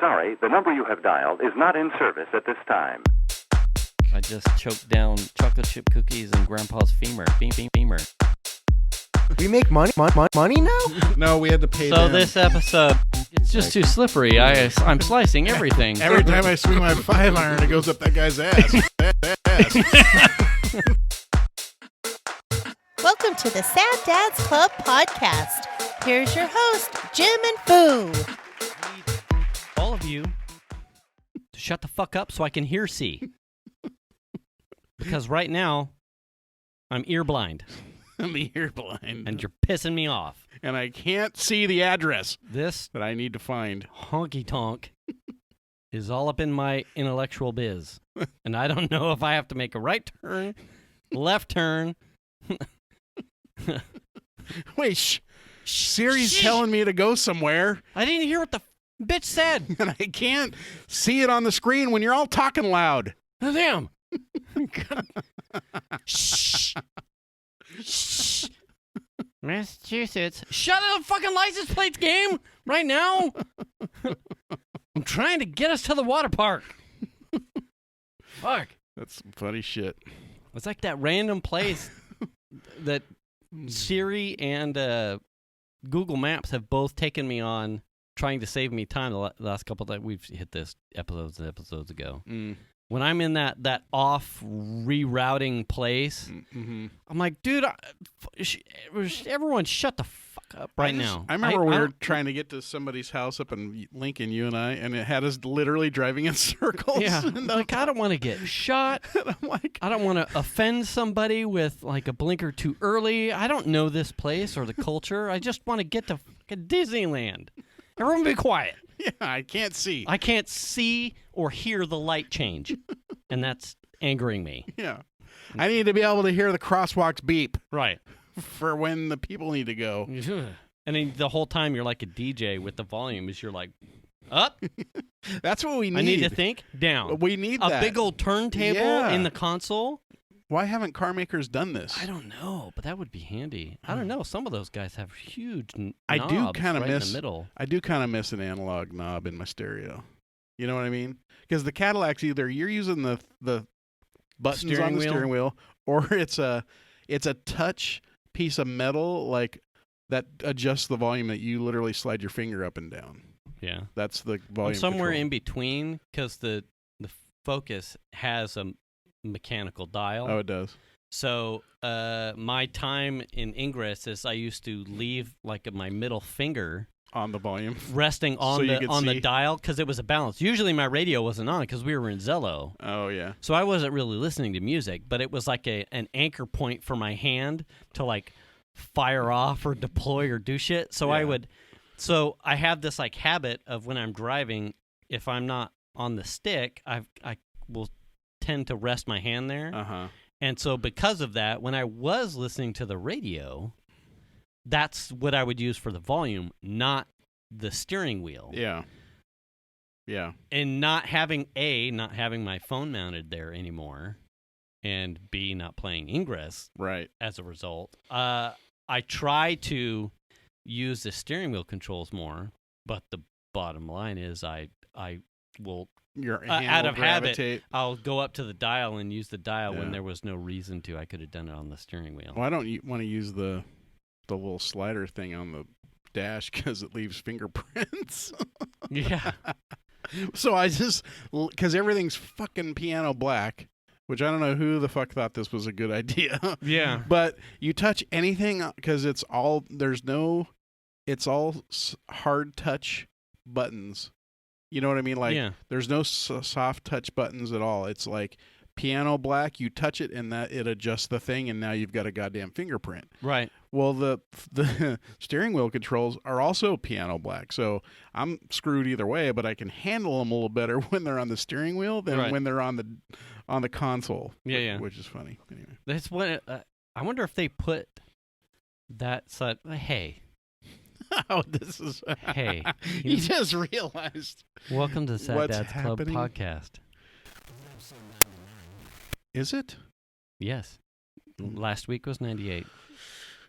sorry, the number you have dialed is not in service at this time. I just choked down chocolate chip cookies and Grandpa's femur. Femur. We make money now? No, we had to pay So them. this episode, it's just too slippery. I'm slicing everything. Every time I swing my 5-iron, it goes up that guy's ass. Welcome to the Sad Dads Club podcast. Here's your host, Jim and Foo. All of you to shut the fuck up so I can hear C. Because right now, I'm ear blind. I'm ear blind. And you're pissing me off. And I can't see the address This that I need to find. honky tonk is all up in my intellectual biz. And I don't know if I have to make a right turn, left turn. Wait, Siri's telling me to go somewhere, I didn't hear what the bitch said. and I can't see it on the screen when you're all talking loud. Oh, damn. Shh. Shh. Massachusetts. Shut the fucking license plates game right now. I'm trying to get us to the water park. Fuck. That's some funny shit. It's like that random place that Siri and Google Maps have both taken me on trying to save me time the last couple that we've hit this episodes and episodes ago. When I'm in that off rerouting place, I'm like, dude, everyone shut the fuck up right now. I remember we were trying to get to somebody's house up in Lincoln, you and I, and it had us literally driving in circles. Yeah, like I don't want to get shot. I don't want to offend somebody with like a blinker too early. I don't know this place or the culture. I just want to get to fucking Disneyland. Everyone be quiet. Yeah, I can't see. I can't see or hear the light change, and that's angering me. Yeah. I need to be able to hear the crosswalks beep Right. for when the people need to go. And then the whole time you're like a DJ with the volume as you're like, up. That's what we need. I need to think down. We need a that. big old turntable Yeah. in the console. Why haven't car makers done this? I don't know, but that would be handy. I don't know. Some of those guys have huge I knobs do kind of right miss in the middle. I do kind of miss an analog knob in my stereo. You know what I mean? Because the Cadillac's either you're using the buttons on the steering wheel, or it's a touch piece of metal like that adjusts the volume that you literally slide your finger up and down. Yeah, that's the volume. I'm somewhere control. in between because the Focus has a mechanical dial. Oh, it does. So my time in Ingress is I used to leave like my middle finger on the volume, resting on so the dial because it was a balance. Usually my radio wasn't on because we were in Zello. Oh yeah. So I wasn't really listening to music, but it was like an anchor point for my hand to like fire off or deploy or do shit. So yeah. So I have this like habit of when I'm driving, if I'm not on the stick, I will tend to rest my hand there. And so because of that, when I was listening to the radio, that's what I would use for the volume, not the steering wheel. Yeah. And not having my phone mounted there anymore, and B, not playing Ingress right as a result. I try to use the steering wheel controls more, but the bottom line is I will out of habit, I'll go up to the dial and use the dial when there was no reason to. I could have done it on the steering wheel. Well, I don't want to use the little slider thing on the dash because it leaves fingerprints. Yeah. So I just, because everything's fucking piano black, which I don't know who the fuck thought this was a good idea. Yeah. But you touch anything because it's all hard touch buttons. You know what I mean? Like, there's no soft touch buttons at all. It's like piano black. You touch it, and that it adjusts the thing, and now you've got a goddamn fingerprint. Right. Well, the steering wheel controls are also piano black, so I'm screwed either way. But I can handle them a little better when they're on the steering wheel than when they're on the console. Yeah. Which is funny. Anyway, that's what I wonder if they put that. Hey. Oh, this is... Hey. You just realized... Welcome to the Sad Dads happening? Club podcast. Is it? Yes. Last week was 98.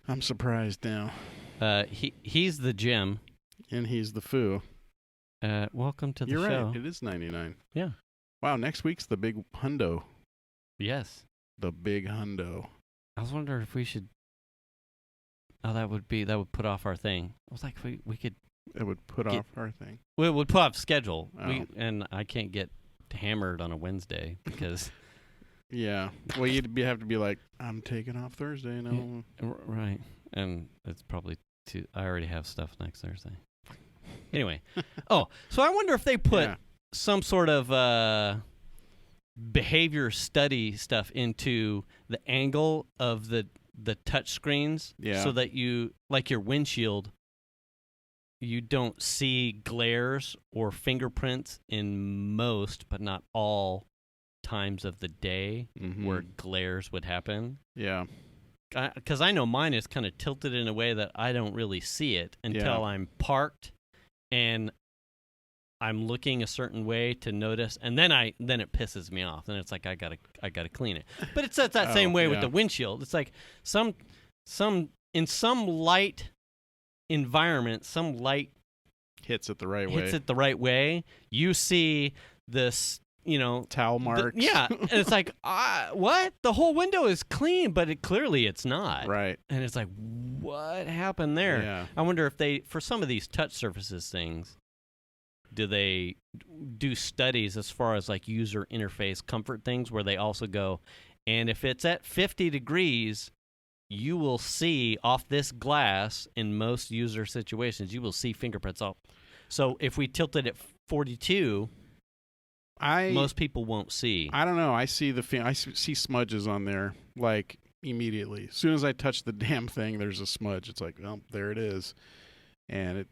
I'm surprised now. He's the Jim. And he's the Foo. welcome to the You're show. right. It is 99. Yeah. Wow. Next week's the big hundo. Yes. The big hundo. I was wondering if we should. Oh, that would put off our thing. I was like, we could. It would put off our thing. Well, it would put off schedule. Oh. And I can't get hammered on a Wednesday because. Yeah. Well, you'd have to be like, I'm taking off Thursday. No. Right. And it's probably too. I already have stuff next Thursday. Anyway. So I wonder if they put some sort of behavior study stuff into the angle of the touch screens, so that you, like your windshield, you don't see glares or fingerprints in most, but not all, times of the day where glares would happen. Yeah. Because I know mine is kind of tilted in a way that I don't really see it until I'm parked and I'm looking a certain way to notice, and then it pisses me off, and it's like I gotta clean it. But it's that same way with the windshield. It's like in some light environment, some light hits it the right way. You see this, towel marks. And it's like, what? The whole window is clean, but it's not. Right. And it's like, what happened there? Yeah. I wonder if they, for some of these touch surfaces things, do they do studies as far as like user interface comfort things where they also go, and if it's at 50 degrees, you will see off this glass in most user situations, you will see fingerprints off. So if we tilt it at 42, most people won't see. I don't know. I see I see smudges on there like immediately. As soon as I touch the damn thing, there's a smudge. It's like, well, there it is, and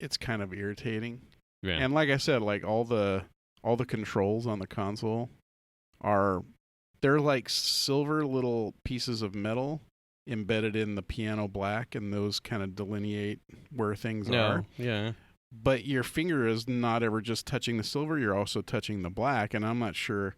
it's kind of irritating. Yeah. And like I said, like all the controls on the console they're like silver little pieces of metal embedded in the piano black, and those kind of delineate where things are. Yeah. But your finger is not ever just touching the silver, you're also touching the black, and I'm not sure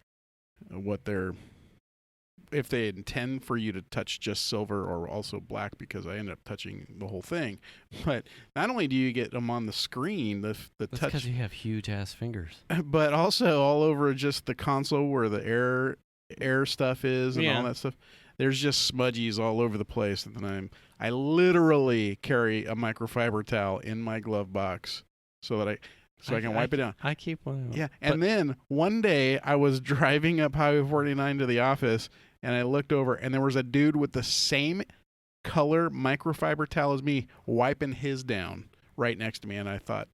if they intend for you to touch just silver or also black, because I end up touching the whole thing. But not only do you get them on the screen, the That's touch, because you have huge ass fingers, but also all over just the console where the air stuff is and all that stuff. There's just smudgies all over the place, and then I literally carry a microfiber towel in my glove box so that I can wipe it down. I keep one. Yeah, and then one day I was driving up Highway 49 to the office, and I looked over, and there was a dude with the same color microfiber towel as me wiping his down right next to me, and I thought,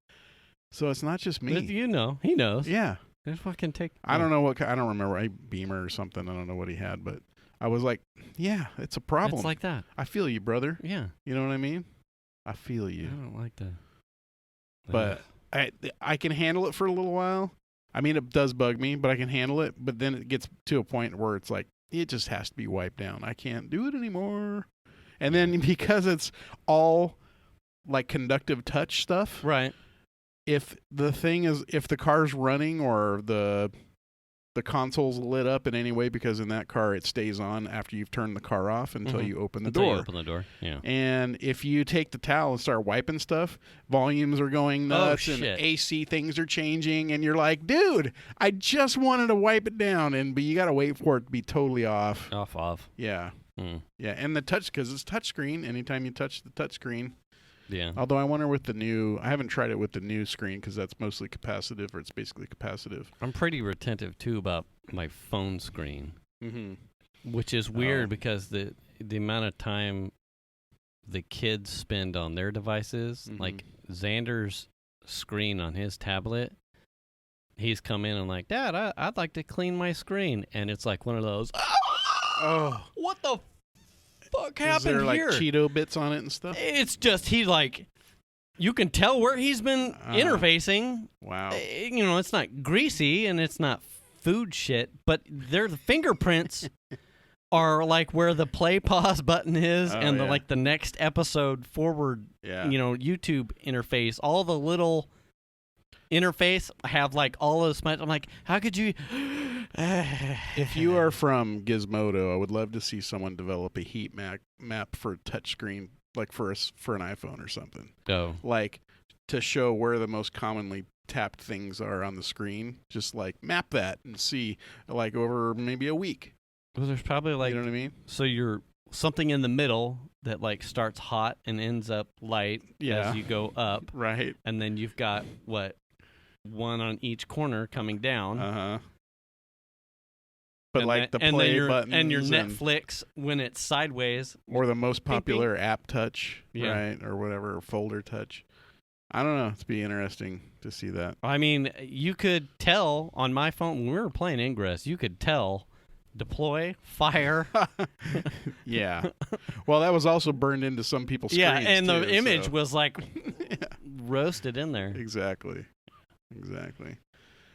so it's not just me. He knows. Yeah. Just fucking take. I don't know I don't remember, a Beamer or something. I don't know what he had, but I was like, yeah, it's a problem. It's like that. I feel you, brother. Yeah. You know what I mean? I feel you. I don't like that. But I can handle it for a little while. I mean, it does bug me, but I can handle it. But then it gets to a point where it's like, it just has to be wiped down. I can't do it anymore. And then because it's all like conductive touch stuff. Right. If the car's running or the console's lit up in any way, because in that car it stays on after you've turned the car off until you open the door. You open the door, yeah. And if you take the towel and start wiping stuff, volumes are going nuts and AC things are changing, and you're like, dude, I just wanted to wipe it down, but you got to wait for it to be totally off. Off. Yeah. Yeah, and the touch, because it's touchscreen, anytime you touch the touchscreen. Yeah. Although I wonder I haven't tried it with the new screen because that's mostly capacitive, or it's basically capacitive. I'm pretty retentive too about my phone screen, which is weird because the amount of time the kids spend on their devices, like Xander's screen on his tablet, he's come in and like, Dad, I'd like to clean my screen, and it's like one of those. Oh, what the fuck happened here? Is there here? Like Cheeto bits on it and stuff? It's just you can tell where he's been interfacing. Wow. It's not greasy and it's not food shit, but the fingerprints are like where the play pause button is and the next episode forward, YouTube interface. All the little interface have like all those. I'm like, how could you? If you are from Gizmodo, I would love to see someone develop a heat map for touchscreen, like for an iPhone or something. Oh, like to show where the most commonly tapped things are on the screen. Just like map that and see like over maybe a week. Well, there's probably like, you know what I mean? So you're something in the middle that like starts hot and ends up light as you go up. Right. And then you've got one on each corner coming down. Uh-huh. But and like the play buttons and your Netflix when it's sideways, or the most popular ping. app touch, right, or whatever, folder touch. I don't know. It'd be interesting to see that. I mean, you could tell on my phone when we were playing Ingress. You could tell deploy, fire. Yeah. Well, that was also burned into some people's screens. Yeah, and too, the image was like yeah. roasted in there. Exactly.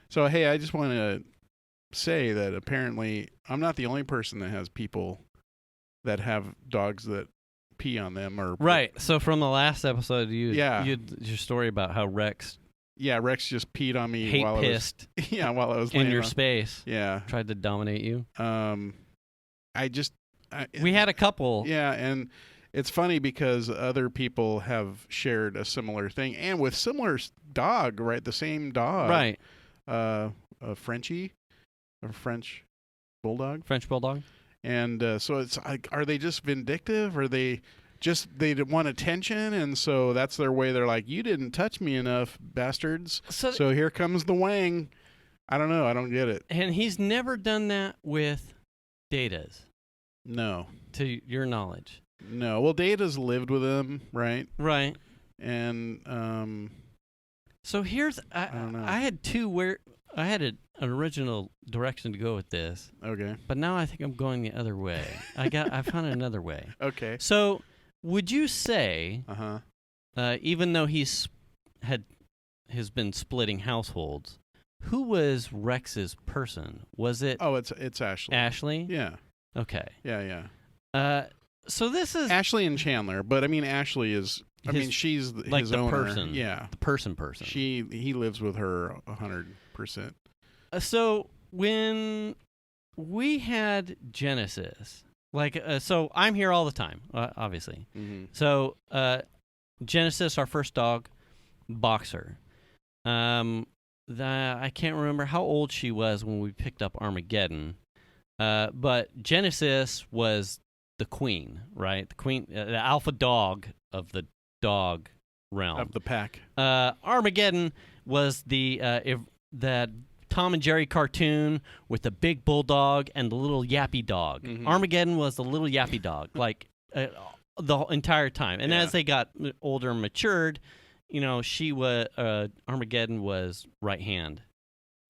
So hey, I just want to say that apparently I'm not the only person that has people that have dogs that pee on them or right. So from the last episode, you had your story about how Rex Rex just peed on me while pissed while I was in your space. Yeah, tried to dominate you. We had a couple. Yeah, and it's funny because other people have shared a similar thing and with similar dog, right? The same dog, right? A Frenchie. A French bulldog. And so it's like, are they just vindictive? Or they want attention, and so that's their way. They're like, you didn't touch me enough, bastards. So here comes the wang. I don't know. I don't get it. And he's never done that with Data's. No. To your knowledge. No. Well, Data's lived with him, right? Right. And so here's I don't know. I had an original direction to go with this. Okay. But now I think I'm going the other way. I found another way. Okay. So, would you say, even though has been splitting households, who was Rex's person? Was it? Oh, it's Ashley. Ashley? Yeah. Okay. Yeah. So this is Ashley and Chandler, but I mean Ashley is. She's like his the owner. person. Yeah. The person. He lives with her 100%. So when we had Genesis, so I'm here all the time, obviously. Mm-hmm. So Genesis, our first dog, Boxer. I can't remember how old she was when we picked up Armageddon, but Genesis was the queen, right? The queen, the alpha dog of the dog realm of the pack. Armageddon was that Tom and Jerry cartoon with the big bulldog and the little yappy dog. Mm-hmm. Armageddon was the little yappy dog, the entire time. And as they got older and matured, she was Armageddon was right hand,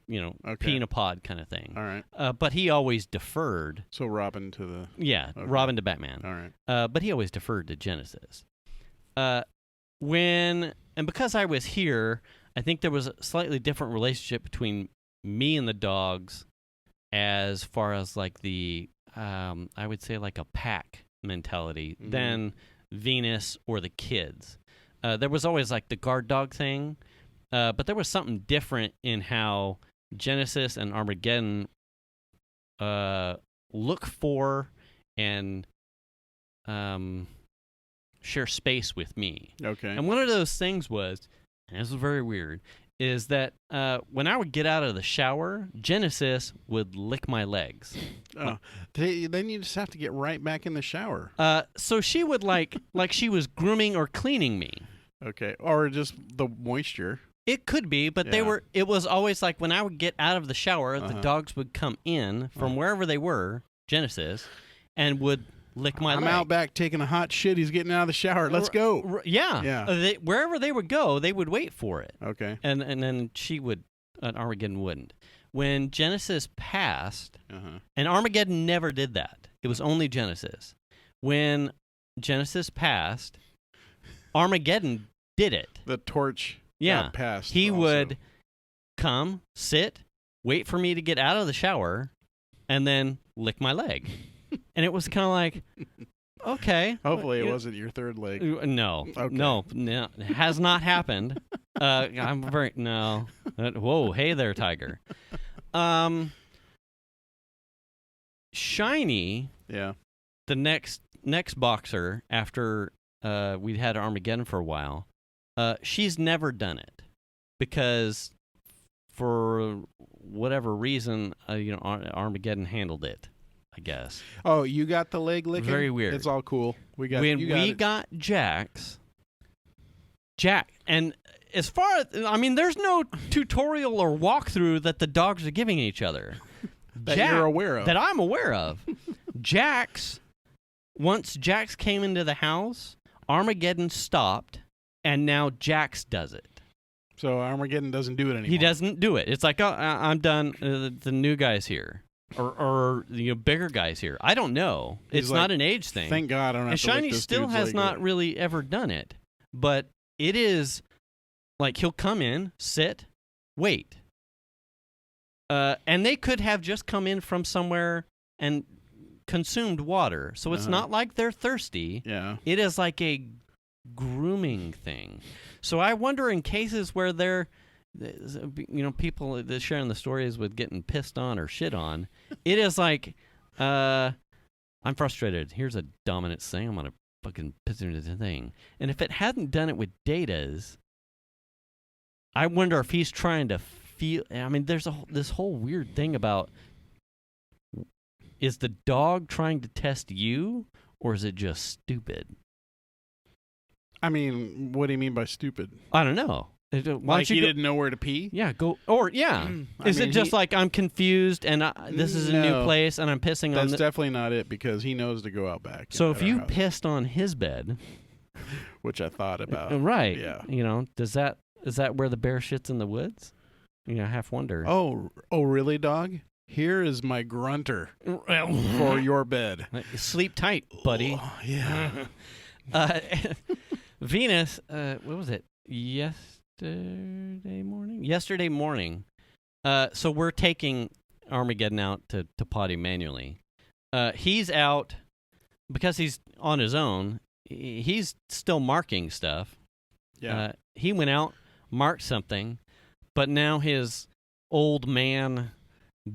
pea in a pod kind of thing. All right. But he always deferred. So Robin to the Robin to Batman. All right. But he always deferred to Genesis. Because I was here, I think there was a slightly different relationship between me and the dogs as far as like the I would say like a pack mentality than Venus or the kids. There was always like the guard dog thing, but there was something different in how Genesis and Armageddon look for and share space with me. Okay. And one of those things was, and this was very weird, is that when I would get out of the shower, Genesis would lick my legs. Oh, then you just have to get right back in the shower. So she would like she was grooming or cleaning me. Okay, or just the moisture. It could be, but it was always like when I would get out of the shower, the dogs would come in from wherever they were, Genesis, and would lick my leg. I'm out back taking a hot shit. He's getting out of the shower. Let's go. Yeah. Wherever they would go, they would wait for it. Okay. And then she would, Armageddon wouldn't. When Genesis passed, and Armageddon never did that. It was only Genesis. When Genesis passed, Armageddon did it. The torch got passed. He would come, sit, wait for me to get out of the shower, and then lick my leg. And it was kind of like, okay. Hopefully it wasn't your third leg. No. Okay. No. It has not happened. Whoa, hey there, tiger. Shiny, the next boxer after we'd had Armageddon for a while, She's never done it because for whatever reason, Armageddon handled it, I guess. Oh, you got the leg licking? Very weird. It's all cool. We got Jack, and as far as, there's no tutorial or walkthrough that the dogs are giving each other. That you're aware of. That I'm aware of. Once Jax came into the house, Armageddon stopped, and now Jax does it. So Armageddon doesn't do it anymore. He doesn't do it. It's like, oh, I'm done. The new guy's here. Or bigger guys here. I don't know. It's not an age thing. Thank God I don't have to Shiny lick this still dude's has leg not up. really ever done it. But it is like he'll come in, sit, wait. And they could have just come in from somewhere and consumed water. So it's not like they're thirsty. Yeah. It is like a grooming thing. So I wonder in cases where they're, people that sharing the stories with getting pissed on or shit on, it is like, I'm frustrated. Here's a dominant thing. I'm going to fucking piss into the thing. And if it hadn't done it with Data's, I wonder if he's trying to feel. There's this whole weird thing about, is the dog trying to test you, or is it just stupid? What do you mean by stupid? I don't know. Like he didn't know where to pee? Yeah, go. Or, yeah. Is it just like I'm confused and this is a new place and I'm pissing on That's definitely not it, because he knows to go out back. So if you pissed on his bed. Which I thought about. Right. Yeah. Is that where the bear shits in the woods? I half wonder. Oh, really, dog? Here is my grunter for your bed. Sleep tight, buddy. Oh, yeah. Venus, what was it? Yesterday morning. So we're taking Armageddon out to potty manually. He's out because he's on his own. He's still marking stuff. Yeah. He went out, marked something, but now his old man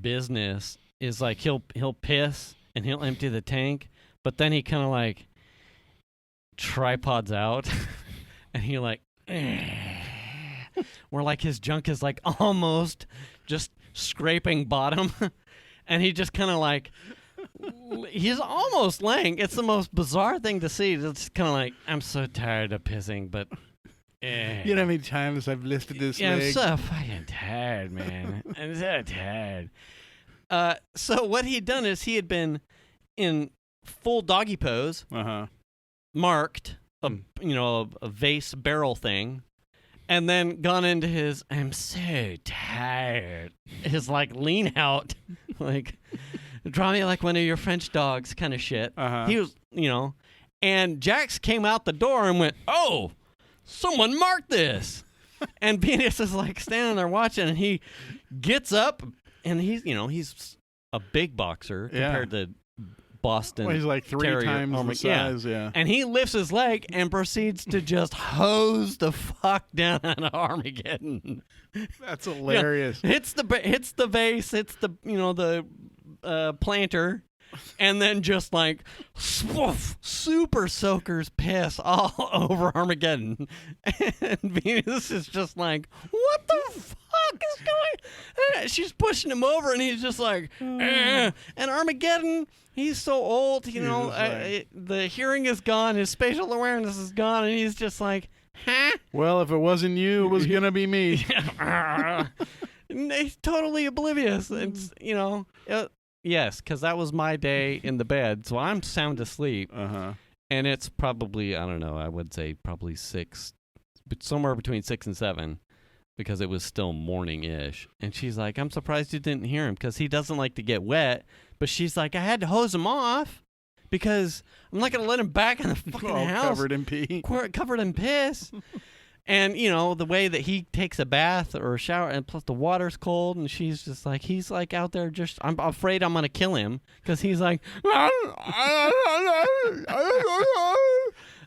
business is like he'll piss and he'll empty the tank, but then he kind of like tripods out and he like where like his junk is like almost just scraping bottom and he just kind of like he's almost laying. It's the most bizarre thing to see. It's kind of like, I'm so tired of pissing, but you know how many times I've lifted this leg? I'm so fucking tired, man. I'm so tired. So what he'd done is he had been in full doggy pose, marked a vase barrel thing, and then gone into his I'm so tired. His like lean out, like draw me like one of your French dogs kind of shit. He was, and Jax came out the door and went, oh, someone marked this. And Venus is like standing there watching, and he gets up, and he's a big boxer compared to Boston. Well, he's like three Terrier. times the size, yeah. And he lifts his leg and proceeds to just hose the fuck down on Armageddon. That's hilarious. Hits the vase, hits the planter, and then just like swoof, super soakers piss all over Armageddon. And Venus is just like, what the fuck is going on? She's pushing him over, and he's just like, and Armageddon, he's so old, the hearing is gone, his spatial awareness is gone, and he's just like, huh? Well, if it wasn't you, it was going to be me. He's totally oblivious. It's, yes, because that was my day in the bed, so I'm sound asleep. And it's probably, I don't know, I would say probably 6, but somewhere between 6 and 7, because it was still morning-ish. And she's like, I'm surprised you didn't hear him, because he doesn't like to get wet. But she's like, I had to hose him off, because I'm not going to let him back in the fucking house. Covered in pee. Covered in piss. And, the way that he takes a bath or a shower, and plus the water's cold, and she's just like, he's like out there just, I'm afraid I'm going to kill him, because he's like,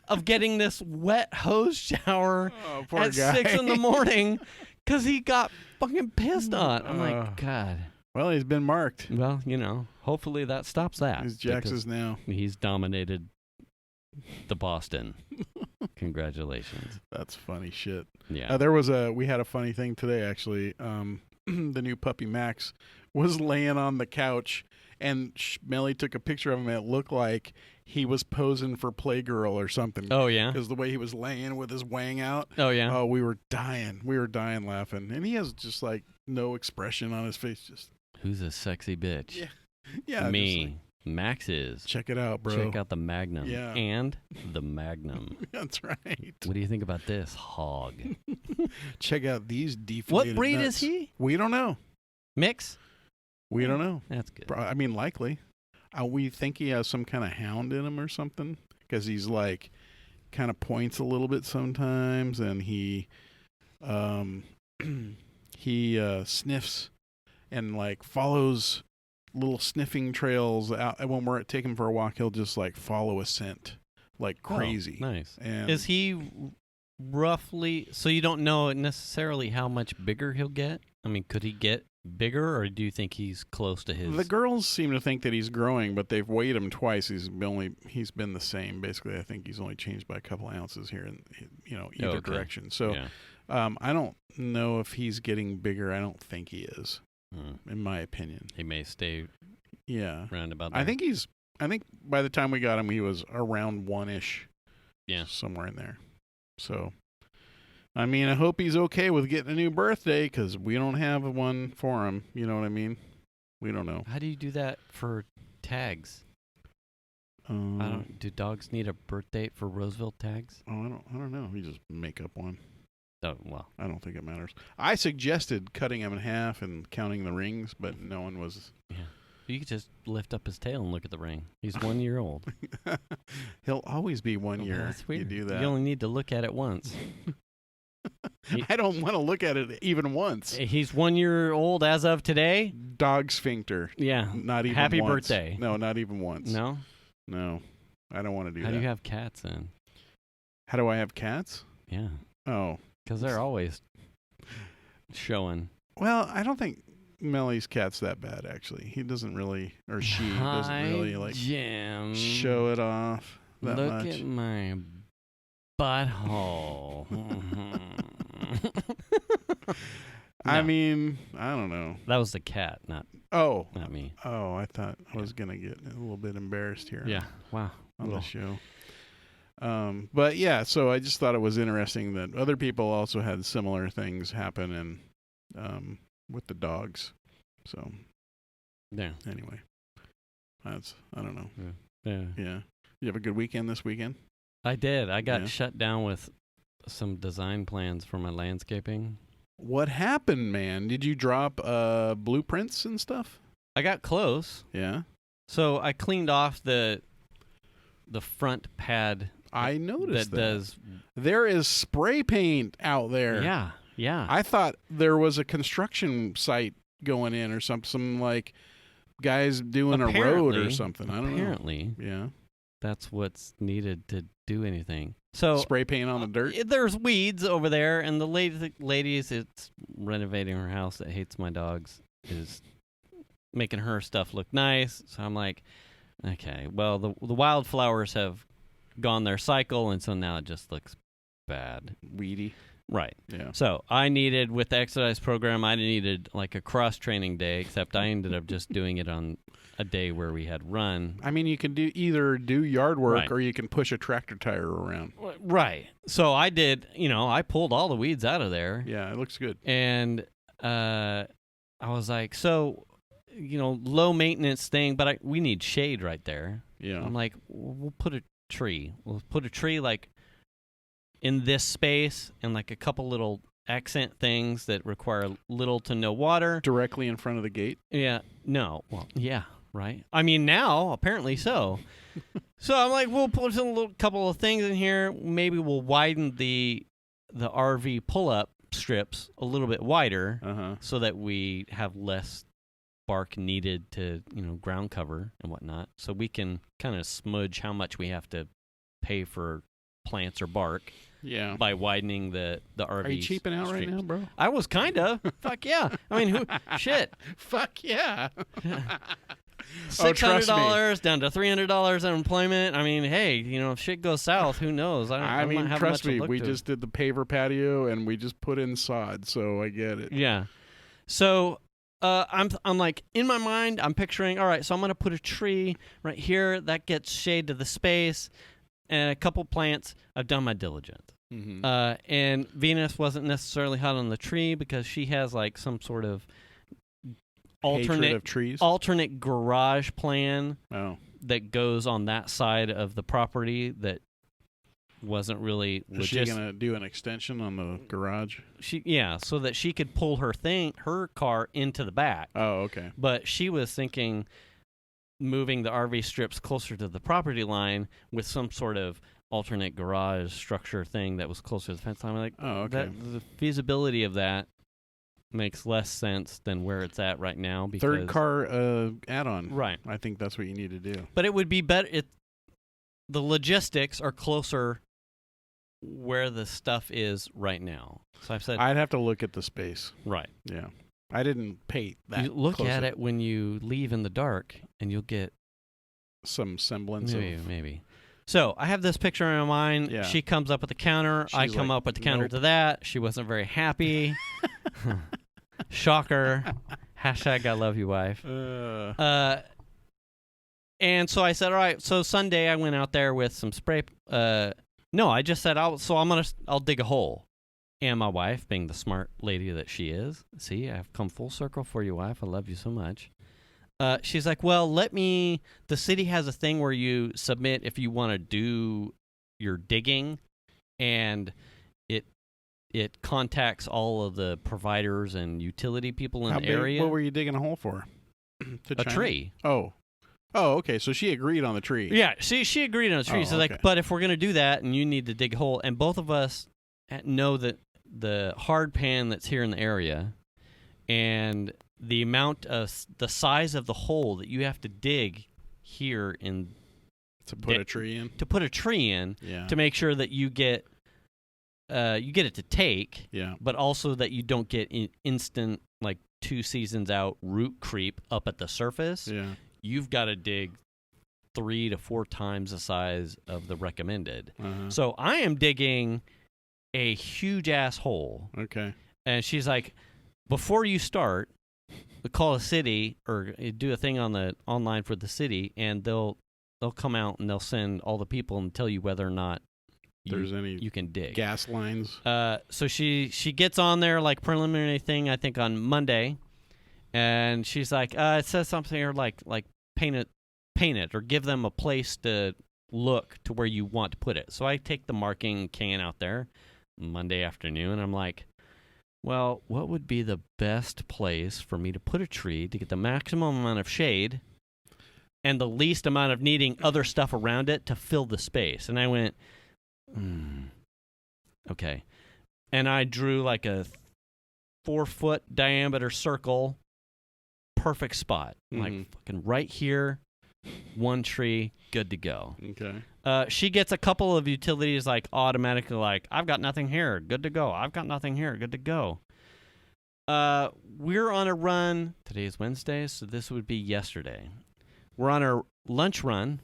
of getting this wet hose shower at 6 in the morning, because he got fucking pissed on. I'm like, God. Well, he's been marked. Well, hopefully that stops that. He's Jax's now. He's dominated the Boston. Congratulations. That's funny shit. Yeah. We had a funny thing today, actually. The new puppy Max was laying on the couch, and Melly took a picture of him, and it looked like he was posing for Playgirl or something. Oh, yeah? Because the way he was laying with his wang out. Oh, yeah? Oh, we were dying. We were dying laughing. And he has just, like, no expression on his face. Just who's a sexy bitch? Yeah. Yeah. Me. Max is. Check it out, bro. Check out the Magnum. Yeah. And the Magnum. That's right. What do you think about this hog? Check out these deflated What breed nuts. is he? We don't know. Mix? We don't know. That's good. I mean, likely. We think he has some kind of hound in him or something, because he's like kind of points a little bit sometimes, and he sniffs and like follows little sniffing trails out. And when we're taking him for a walk, he'll just like follow a scent like crazy. Oh, nice. And is he roughly, so you don't know necessarily how much bigger he'll get? I mean, could he get bigger, or do you think he's close to his? The girls seem to think that he's growing, but they've weighed him twice. He's been the same basically. I think he's only changed by a couple ounces here in either direction. So I don't know if he's getting bigger. I don't think he is, in my opinion. He may stay. Yeah, round about there. I think by the time we got him, he was around 1-ish. Yeah, somewhere in there. So. I mean, I hope he's okay with getting a new birthday, because we don't have one for him. You know what I mean? We don't know. How do you do that for tags? Do dogs need a birth date for Roseville tags? Oh, I don't know. You just make up one. Oh, well. I don't think it matters. I suggested cutting him in half and counting the rings, but no one was. Yeah. You could just lift up his tail and look at the ring. He's 1 year old. He'll always be 1 year. That's weird. You do that. You only need to look at it once. I don't want to look at it even once. He's 1 year old as of today. Dog sphincter. Yeah. Not even Happy once. birthday. No, not even once. No? No. I don't want to do that. How do you have cats then? How do I have cats? Yeah. Oh. Because they're always showing. Well, I don't think Melly's cat's that bad, actually. He doesn't really, or she doesn't really like Jim. show it off that Look much. at my butthole. I mean, I don't know. That was the cat, not me. Oh, I thought I was going to get a little bit embarrassed here. Yeah. Wow. On the show. But yeah, so I just thought it was interesting that other people also had similar things happen and with the dogs. So yeah. Anyway, I don't know. Yeah. Yeah. You have a good weekend this weekend? I did. I got shut down with some design plans for my landscaping. What happened, man? Did you drop blueprints and stuff? I got close. Yeah. So I cleaned off the front pad. I noticed that. There is spray paint out there. Yeah. Yeah. I thought there was a construction site going in or some like guys doing a road or something. I don't know. Apparently. Yeah. That's what's needed to do anything. So spray paint on the dirt. There's weeds over there, and the ladies it's renovating her house that hates my dogs is making her stuff look nice. So I'm like, okay, well the wildflowers have gone their cycle, and so now it just looks bad, weedy. Right. Yeah. So I needed, with the exercise program, I needed like a cross training day, except I ended up just doing it on a day where we had run. I mean, you can either do yard work or you can push a tractor tire around. Right. So I did, I pulled all the weeds out of there. Yeah, it looks good. And I was like, so, low maintenance thing, but we need shade right there. Yeah. I'm like, we'll put a tree. We'll put a tree like in this space and like a couple little accent things that require little to no water. Directly in front of the gate? Yeah. No. Well, yeah. Right. I mean, now apparently so. So I'm like, we'll put a couple of things in here. Maybe we'll widen the RV pull-up strips a little bit wider, so that we have less bark needed to ground cover and whatnot. So we can kind of smudge how much we have to pay for plants or bark. Yeah. By widening the RV. Are you cheaping out right now, bro? I was kind of. Fuck yeah. I mean, shit. Fuck yeah. $600 down to $300 unemployment. I mean, hey, if shit goes south, who knows? I mean, might have trust much me, to look we to. just did the paver patio and we just put in sod, so I get it. Yeah. So I'm like, in my mind, I'm picturing, all right, so I'm going to put a tree right here that gets shade to the space and a couple plants. I've done my diligence. Mm-hmm. And Venus wasn't necessarily hot on the tree because she has like some sort of alternate garage plan that goes on that side of the property that wasn't really Is she gonna do an extension on the garage? So that she could pull her car into the back. Oh, okay. But she was thinking moving the RV strips closer to the property line with some sort of alternate garage structure thing that was closer to the fence line. I'm like, okay. The feasibility of that makes less sense than where it's at right now. Because, third car add-on. Right. I think that's what you need to do. But it would be better. The logistics are closer where the stuff is right now. So I've said I'd have to look at the space. Right. Yeah. I didn't pay that. You look closer. at it when you leave in the dark, and you'll get some semblance maybe. So I have this picture in my mind. Yeah. She comes up with the counter. I come up with the counter to that. She wasn't very happy. Shocker. Hashtag I love you, wife. And so I said, all right. So Sunday I went out there with some spray. No, I just said, I'll dig a hole. And my wife, being the smart lady that she is, see, I've come full circle for you, wife. I love you so much. She's like, well, the city has a thing where you submit if you want to do your digging, and it contacts all of the providers and utility people in the area. What were you digging a hole for? A tree. Oh, okay. So she agreed on the tree. Yeah, she agreed on the tree. So like, but if we're going to do that and you need to dig a hole, and both of us know that the hard pan that's here in the area and the amount of the size of the hole that you have to dig here to put a tree in to make sure that you get it to take, but also that you don't get instant, like 2 seasons out, root creep up at the surface. You've got to dig 3 to 4 times the size of the recommended. So I am digging a huge ass hole. Okay. And she's like, before you start, call a city or do a thing on the online for the city, and they'll come out and they'll send all the people and tell you whether or not there's any you can dig gas lines. So she gets on there like preliminary thing, I think on Monday, and she's like, it says something or like paint it or give them a place to look to where you want to put it. So I take the marking can out there Monday afternoon, and I'm like, well, what would be the best place for me to put a tree to get the maximum amount of shade and the least amount of needing other stuff around it to fill the space? And I went, okay. And I drew like a 4-foot diameter circle, perfect spot. Like fucking right here, one tree, good to go. Okay. She gets a couple of utilities like automatically like, I've got nothing here, good to go. I've got nothing here, good to go. We're on a run. Today is Wednesday, so this would be yesterday. We're on our lunch run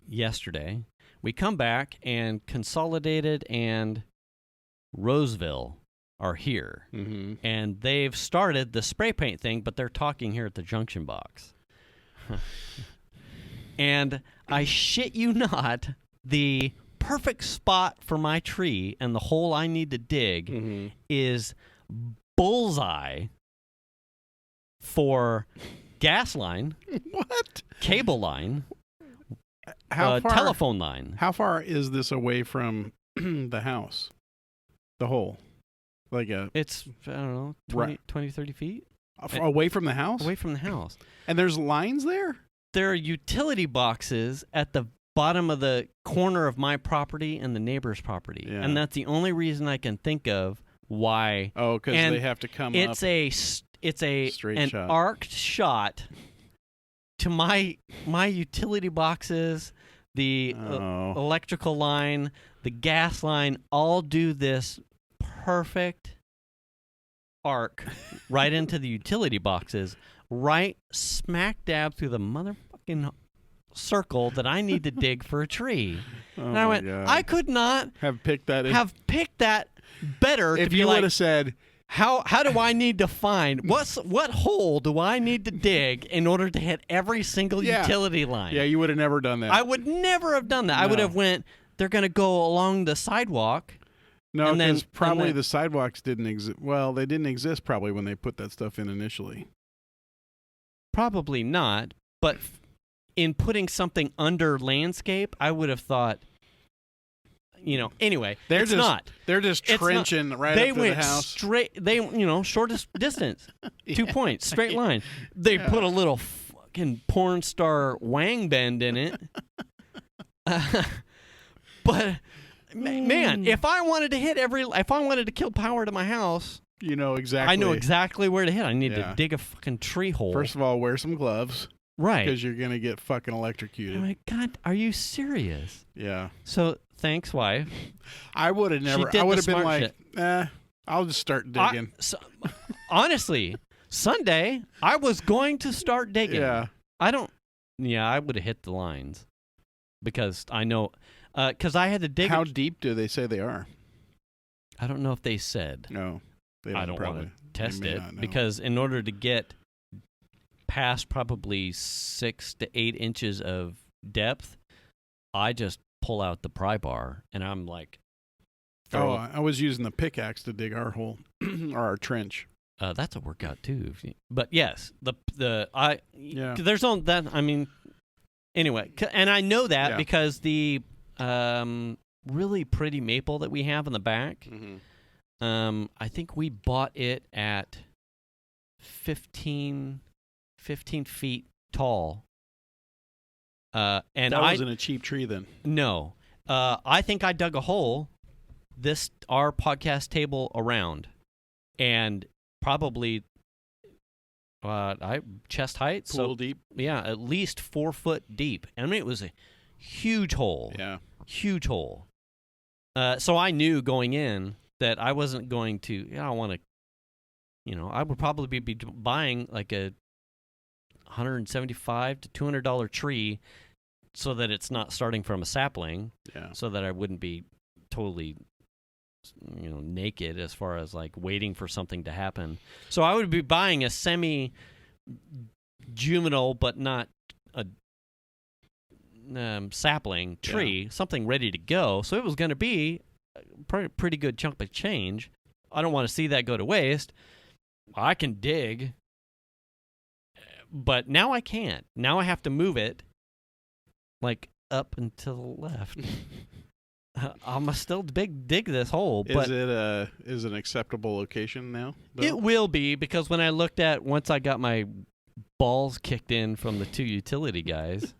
yesterday. We come back, and Consolidated and Roseville are here. And they've started the spray paint thing, but they're talking here at the junction box. And I shit you not, the perfect spot for my tree and the hole I need to dig is bullseye for gas line, cable line, telephone line. How far is this away from the house? The hole? It's, I don't know, 20, 30 feet? Away from the house? Away from the house. And there's lines there? There are utility boxes at the bottom of the corner of my property and the neighbor's property. Yeah. And that's the only reason I can think of why. Oh, because they have to come up. It's an shot. arced shot to my utility boxes, the electrical line, the gas line, all do this perfect arc right into the utility boxes, right smack dab through the motherfucking circle that I need to dig for a tree. And I went, God. I could not have picked that better. If to be you like, would have said, how do I need to find what hole do I need to dig in order to hit every single utility line? Yeah, you would have never done that. I would never have done that. No. I would have went, they're going to go along the sidewalk. No, because probably then, the sidewalks didn't exist. Well, they didn't exist probably when they put that stuff in initially. Probably not, but in putting something under landscape, I would have thought, anyway, they're just trenching right up to the house. Straight, shortest distance, 2 points, straight line. They put a little fucking porn star wang bend in it. But man, if I wanted to kill power to my house, exactly. I know exactly where to hit. I need to dig a fucking tree hole. First of all, wear some gloves. Right. Because you're going to get fucking electrocuted. Oh my God, are you serious? Yeah. So, thanks, wife. I would have never. I would have been like, I'll just start digging. Honestly, Sunday, I was going to start digging. Yeah. I would have hit the lines. Because I know, because I had to dig. How deep do they say they are? I don't know if they said. No. They don't I don't want to test it. Not, no. Because in order to get past probably 6 to 8 inches of depth, I just pull out the pry bar and I'm like, I was using the pickaxe to dig our hole or our trench. That's a workout too. But yes, there's on that. I mean, anyway, and I know that because the really pretty maple that we have in the back. Mm-hmm. I think we bought it at 15 feet tall. And that wasn't a cheap tree then. No. I think I dug a hole our podcast table around, and probably chest height. Pool deep? Yeah, at least 4 foot deep. I mean, it was a huge hole. Yeah. Huge hole. So I knew going in that I wasn't going to, I want to, I would probably be buying like a $175 to $200 tree so that it's not starting from a sapling, so that I wouldn't be totally, naked as far as like waiting for something to happen. So I would be buying a semi-juvenile but not a sapling tree, something ready to go. So it was going to be a pretty good chunk of change. I don't want to see that go to waste. I can dig, but now I can't. Now I have to move it like up and to the left. I'm still dig this hole. But is it an acceptable location now? It will be, because when I looked at, once I got my balls kicked in from the 2 utility guys.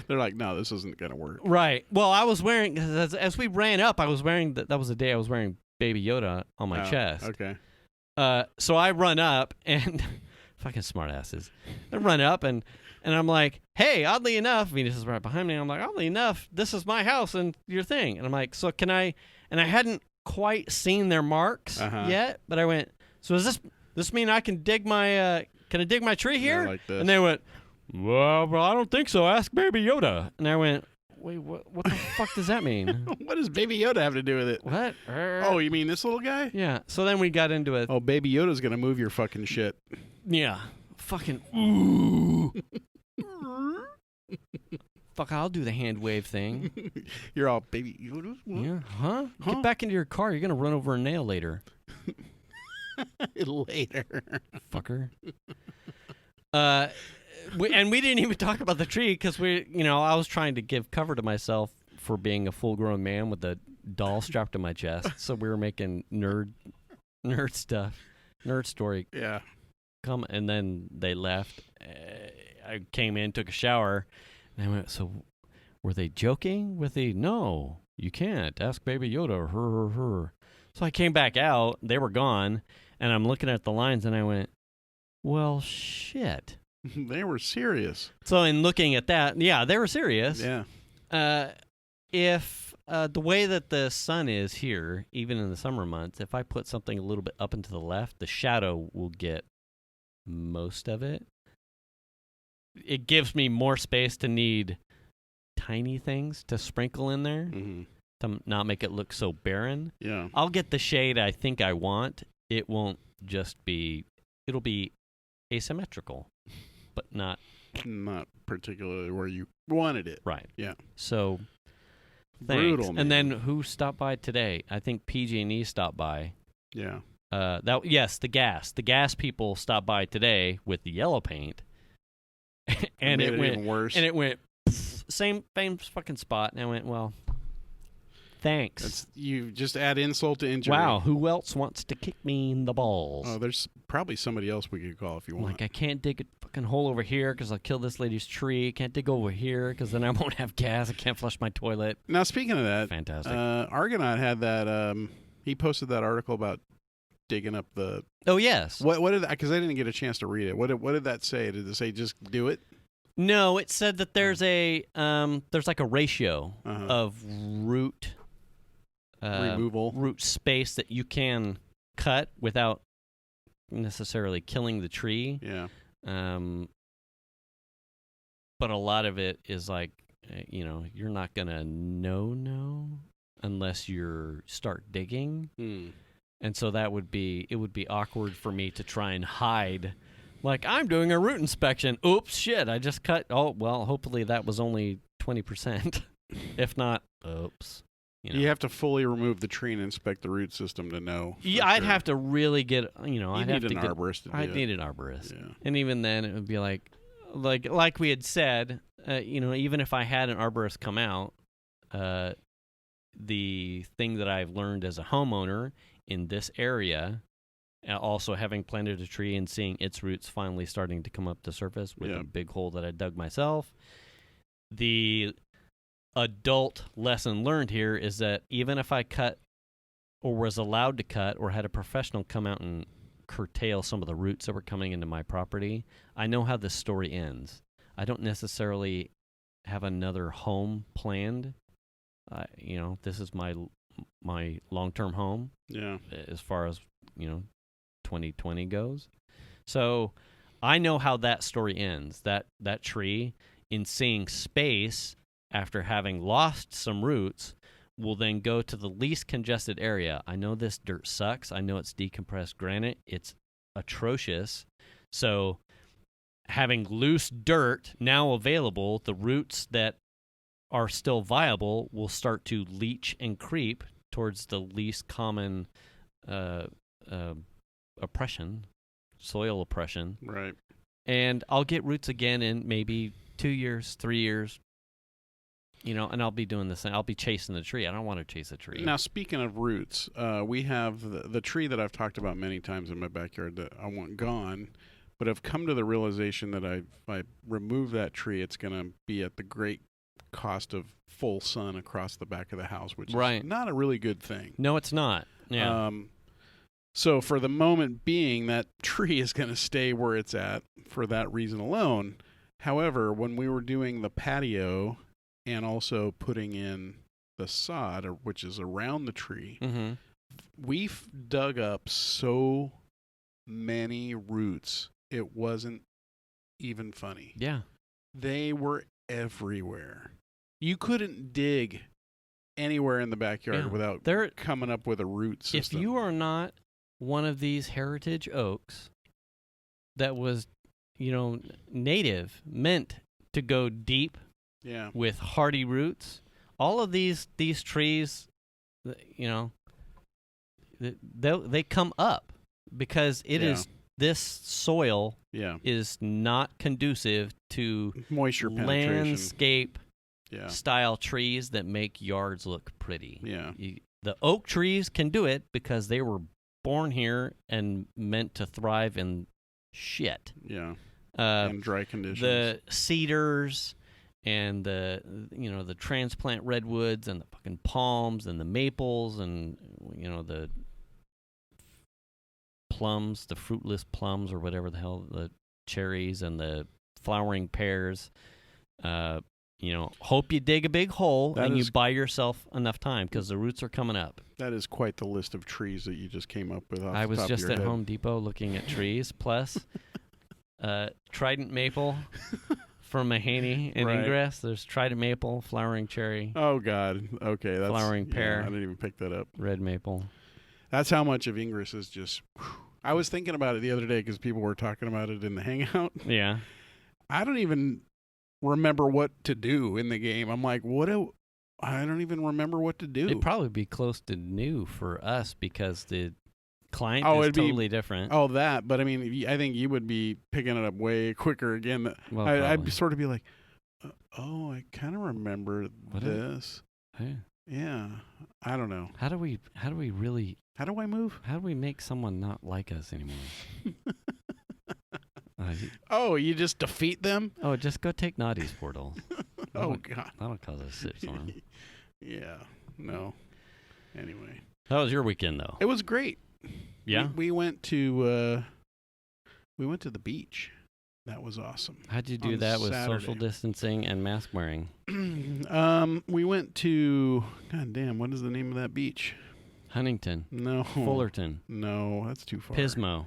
They're like, no, this isn't going to work. Right. Well, I was wearing, as we ran up, I was wearing, that was the day I was wearing Baby Yoda on my chest. Okay. So I run up, and fucking smartasses. I run up, and I'm like, hey, oddly enough, Venus is right behind me. I'm like, oddly enough, this is my house and your thing. And I'm like, so can I, and I hadn't quite seen their marks yet, but I went, so does this mean I can dig my, can I dig my tree here? Like this. And they went, well, I don't think so. Ask Baby Yoda. And I went, wait, what the fuck does that mean? What does Baby Yoda have to do with it? What? Oh, you mean this little guy? Yeah. So then we got into it. Oh, Baby Yoda's going to move your fucking shit. Yeah. Fucking, ooh. Fuck, I'll do the hand wave thing. You're all, Baby Yoda? Yeah. Huh? Get back into your car. You're going to run over a nail later. Later. Fucker. And we didn't even talk about the tree because I was trying to give cover to myself for being a full-grown man with a doll strapped to my chest. So we were making nerd stuff, nerd story. Yeah. And then they left. I came in, took a shower, and I went, so were they joking with the, no, you can't. Ask Baby Yoda, her. So I came back out. They were gone. And I'm looking at the lines, and I went, well, shit. They were serious. So in looking at that, yeah, they were serious. Yeah. If the way that the sun is here, even in the summer months, if I put something a little bit up and to the left, the shadow will get most of it. it gives me more space to need tiny things to sprinkle in there to not make it look so barren. Yeah. I'll get the shade I think I want. It won't just be, it'll be asymmetrical, but not particularly where you wanted it. Right. Yeah. So, thanks. Brutal, man. And then who stopped by today? I think PG&E stopped by. Yeah. The gas people stopped by today with the yellow paint, and it went even worse. And it went same fucking spot, and I went, well, thanks. You just add insult to injury. Wow, who else wants to kick me in the balls? Oh, there's probably somebody else we could call if you want. Like, I can't dig a fucking hole over here because I'll kill this lady's tree. Can't dig over here because then I won't have gas. I can't flush my toilet. Now, speaking of that, fantastic. Argonaut had that. He posted that article about digging up the. Oh yes. What did? Because I didn't get a chance to read it. What did that say? Did it say just do it? No, it said that there's there's like a ratio of root removal, root space that you can cut without necessarily killing the tree. Yeah. But a lot of it is like, you're not gonna know unless you start digging. And so it would be awkward for me to try and hide. Like, I'm doing a root inspection. Oops, shit, I just cut. Oh, well, hopefully that was only 20%. If not, oops. You have to fully remove the tree and inspect the root system to know. Yeah, I'd have to really get, I'd need have to an arborist to do I'd it. need an arborist. Yeah. And even then, it would be like we had said, even if I had an arborist come out, the thing that I've learned as a homeowner in this area, also having planted a tree and seeing its roots finally starting to come up to surface with a big hole that I dug myself, the adult lesson learned here is that even if I cut or was allowed to cut or had a professional come out and curtail some of the roots that were coming into my property, I know how this story ends. I don't necessarily have another home planned. This is my long-term home. Yeah. As far as 2020 goes, so I know how that story ends. That tree, in seeing space after having lost some roots, will then go to the least congested area. I know this dirt sucks. I know it's decompressed granite. It's atrocious. So having loose dirt now available, the roots that are still viable will start to leach and creep towards the least common oppression, soil oppression. Right. And I'll get roots again in maybe 2 years, 3 years, and I'll be doing this thing. I'll be chasing the tree. I don't want to chase a tree. Now, speaking of roots, we have the tree that I've talked about many times in my backyard that I want gone, but I've come to the realization that if I remove that tree, it's going to be at the great cost of full sun across the back of the house, which is not a really good thing. No, it's not. Yeah. So for the moment being, that tree is going to stay where it's at for that reason alone. However, when we were doing the patio and also putting in the sod, which is around the tree, we've dug up so many roots, it wasn't even funny. Yeah. They were everywhere. You couldn't dig anywhere in the backyard without coming up with a root system. If you are not one of these heritage oaks that was, native, meant to go deep with hardy roots, all of these trees, they come up because it is this soil is not conducive to moisture penetration, landscape style trees that make yards look pretty. Yeah. The oak trees can do it because they were born here and meant to thrive in shit. Yeah. In dry conditions. The cedars and the transplant redwoods and the fucking palms and the maples and the plums, the fruitless plums or whatever the hell, the cherries and the flowering pears. Hope you dig a big hole and you buy yourself enough time because the roots are coming up. That is quite the list of trees that you just came up with. I was just at Home Depot looking at trees, plus Trident maple, from Mahaney and Right. Ingress. There's Trident Maple, Flowering Cherry, Oh God. Okay, that's Flowering pear. I didn't even pick that up. Red Maple. That's how much of Ingress is just. I was thinking about it the other day because people were talking about it in the Hangout. Yeah. I don't even remember what to do in the game. I'm like, I don't even remember what to do. It'd probably be close to new for us because the client is it'd be- totally different. Oh, that. But I mean, I think you would be picking it up way quicker again. Well, I'd probably. sort of be like, I kind of remember What this. Hey, Yeah. I don't know. how do we really How do I move? how do we make someone not like us anymore? You just defeat them? Just go take Naughty's portal. Oh, God. That'll cause a shitstorm. Yeah. No. Anyway. How was your weekend though? It was great. Yeah. We went to the beach. That was awesome. How'd you do on that with Saturday. social distancing and mask wearing? We went to, God damn, what is the name of that beach? Huntington, No. Fullerton, No, that's too far. Pismo,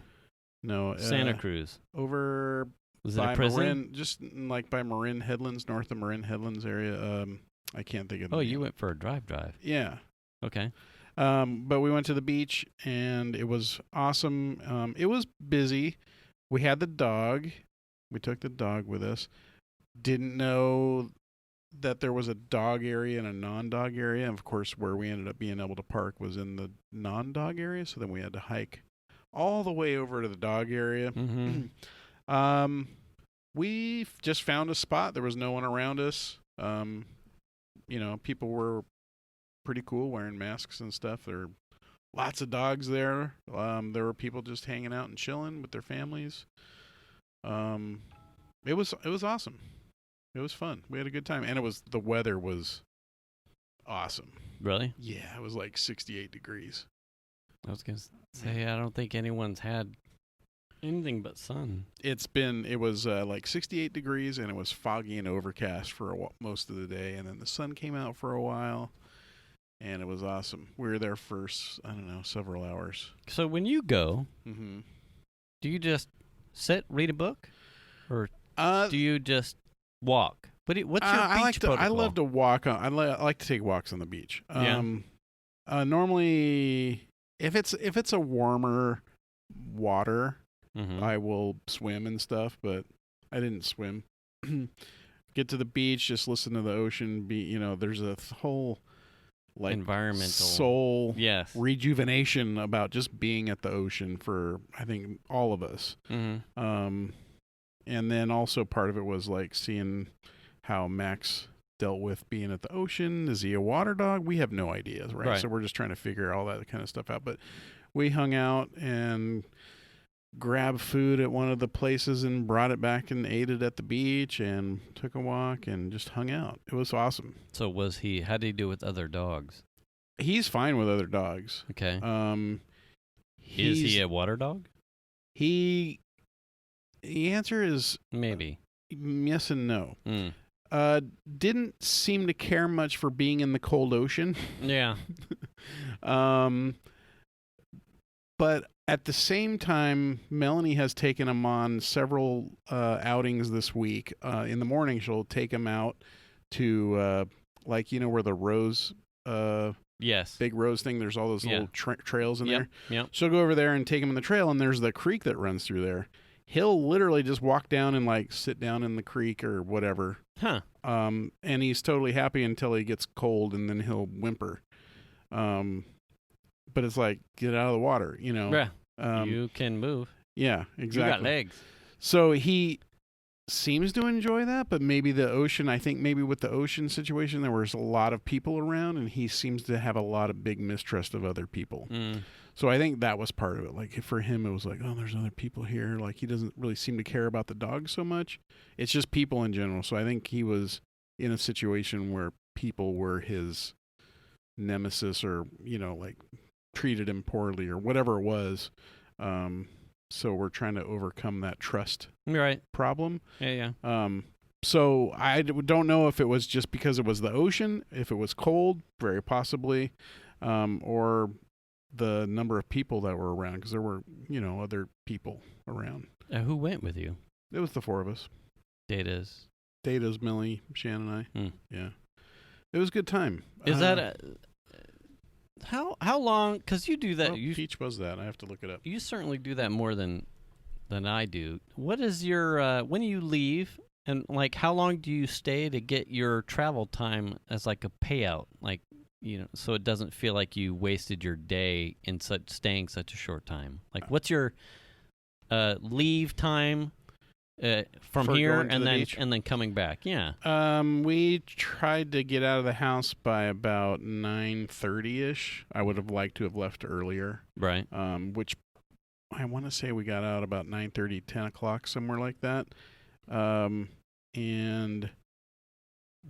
No. Santa Cruz. Over Was it by a prison? Marin, just like by Marin Headlands, north of Marin Headlands area. I can't think of the Oh, name. you went for a drive. Yeah. Okay. But we went to the beach and it was awesome. It was busy. We had the dog. We took the dog with us. Didn't know that there was a dog area and a non-dog area. And of course, where we ended up being able to park was in the non-dog area. So then we had to hike all the way over to the dog area. Mm-hmm. We just found a spot. There was no one around us. People were pretty cool wearing masks and stuff. There were lots of dogs there. There were people just hanging out and chilling with their families. It was awesome. It was fun. We had a good time, and the weather was awesome. Really? Yeah, it was like 68 degrees. I was gonna say I don't think anyone's had anything but sun. It was like 68 degrees, and it was foggy and overcast for most of the day, and then the sun came out for a while, and it was awesome. We were there for, several hours. So when you go, Mm-hmm. do you just sit, read a book, or Uh, do you just walk? What's your beach protocol? I love to walk on. I like to take walks on the beach. Normally, if it's a warmer water, Mhm. I will swim and stuff. But I didn't swim. Get to the beach, just listen to the ocean. There's a whole like environmental soul Yes. rejuvenation about just being at the ocean for I think all of us. Mm-hmm. And then also part of it was like seeing how Max dealt with being at the ocean. Is he a water dog? We have no ideas, right? So we're just trying to figure all that kind of stuff out. But we hung out and grabbed food at one of the places and brought it back and ate it at the beach and took a walk and just hung out. It was awesome. So how did he do with other dogs? He's fine with other dogs. Okay. Is Is he a water dog? The answer is Maybe. yes and no. Mm. Didn't seem to care much for being in the cold ocean. Yeah. But at the same time, Melanie has taken him on several outings this week. In the morning, she'll take him out to, where the rose, Yes. big rose thing, there's all those little trails in there. Yep. She'll go over there and take him on the trail, and there's the creek that runs through there. He'll literally just walk down and, sit down in the creek or whatever. Huh. And he's totally happy until he gets cold, and then he'll whimper. But it's like, get out of the water, Yeah. Um, You can move. yeah, exactly. You got legs. So he seems to enjoy that, but maybe the ocean, I think maybe with the ocean situation, there was a lot of people around, and he seems to have a lot of big mistrust of other people. Mm. So I think that was part of it. Like for him, it was like, oh, there's other people here. Like he doesn't really seem to care about the dog so much. It's just people in general. So I think he was in a situation where people were his nemesis or, treated him poorly or whatever it was. So we're trying to overcome that trust Right. problem. Yeah. So I don't know if it was just because it was the ocean, if it was cold, very possibly, or the number of people that were around, because there were, other people around. Who went with you? It was the four of us. Data's Potatoes, Millie, Shan, and I. Mm. Yeah. It was a good time. Is that how long? Because you do that. Well, Peach was that. I have to look it up. You certainly do that more than I do. What is your when you leave, and like how long do you stay to get your travel time as like a payout, like so it doesn't feel like you wasted your day in staying such a short time? Like what's your leave time from For here going to and the then beach? and then coming back? Yeah. We tried to get out of the house by about 9:30ish. I would have liked to have left earlier. Right. Which I want to say we got out about 9:30, 10 o'clock, somewhere like that. And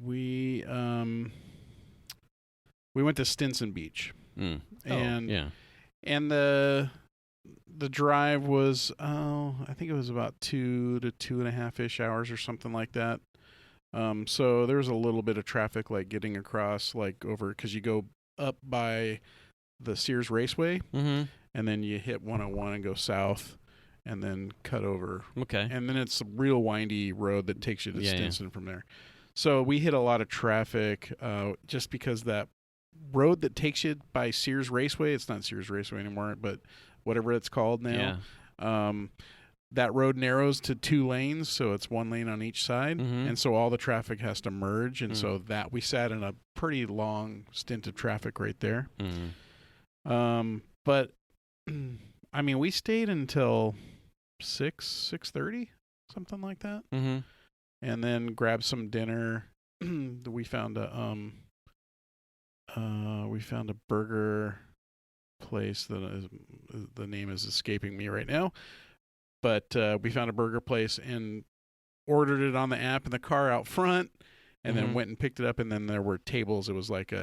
we went to Stinson Beach. Mm. And yeah. And the drive was, I think it was about 2 to 2.5-ish hours or something like that. So there was a little bit of traffic, like getting across, like over, because you go up by the Sears Raceway, Mm-hmm. and then you hit 101 and go south, and then cut over. Okay. And then it's a real windy road that takes you to Yeah, Stinson from there. So we hit a lot of traffic just because that road that takes you by Sears Raceway, it's not Sears Raceway anymore, but whatever it's called now, that road narrows to 2 lanes, so it's 1 lane on each side, Mm-hmm. and so all the traffic has to merge, and so that we sat in a pretty long stint of traffic right there. Mm-hmm. But I mean, we stayed until 6:30, something like that, Mm-hmm. and then grabbed some dinner. We found a burger place that is, the name is escaping me right now, but we found a burger place and ordered it on the app in the car out front, and then went and picked it up. And then there were tables. It was like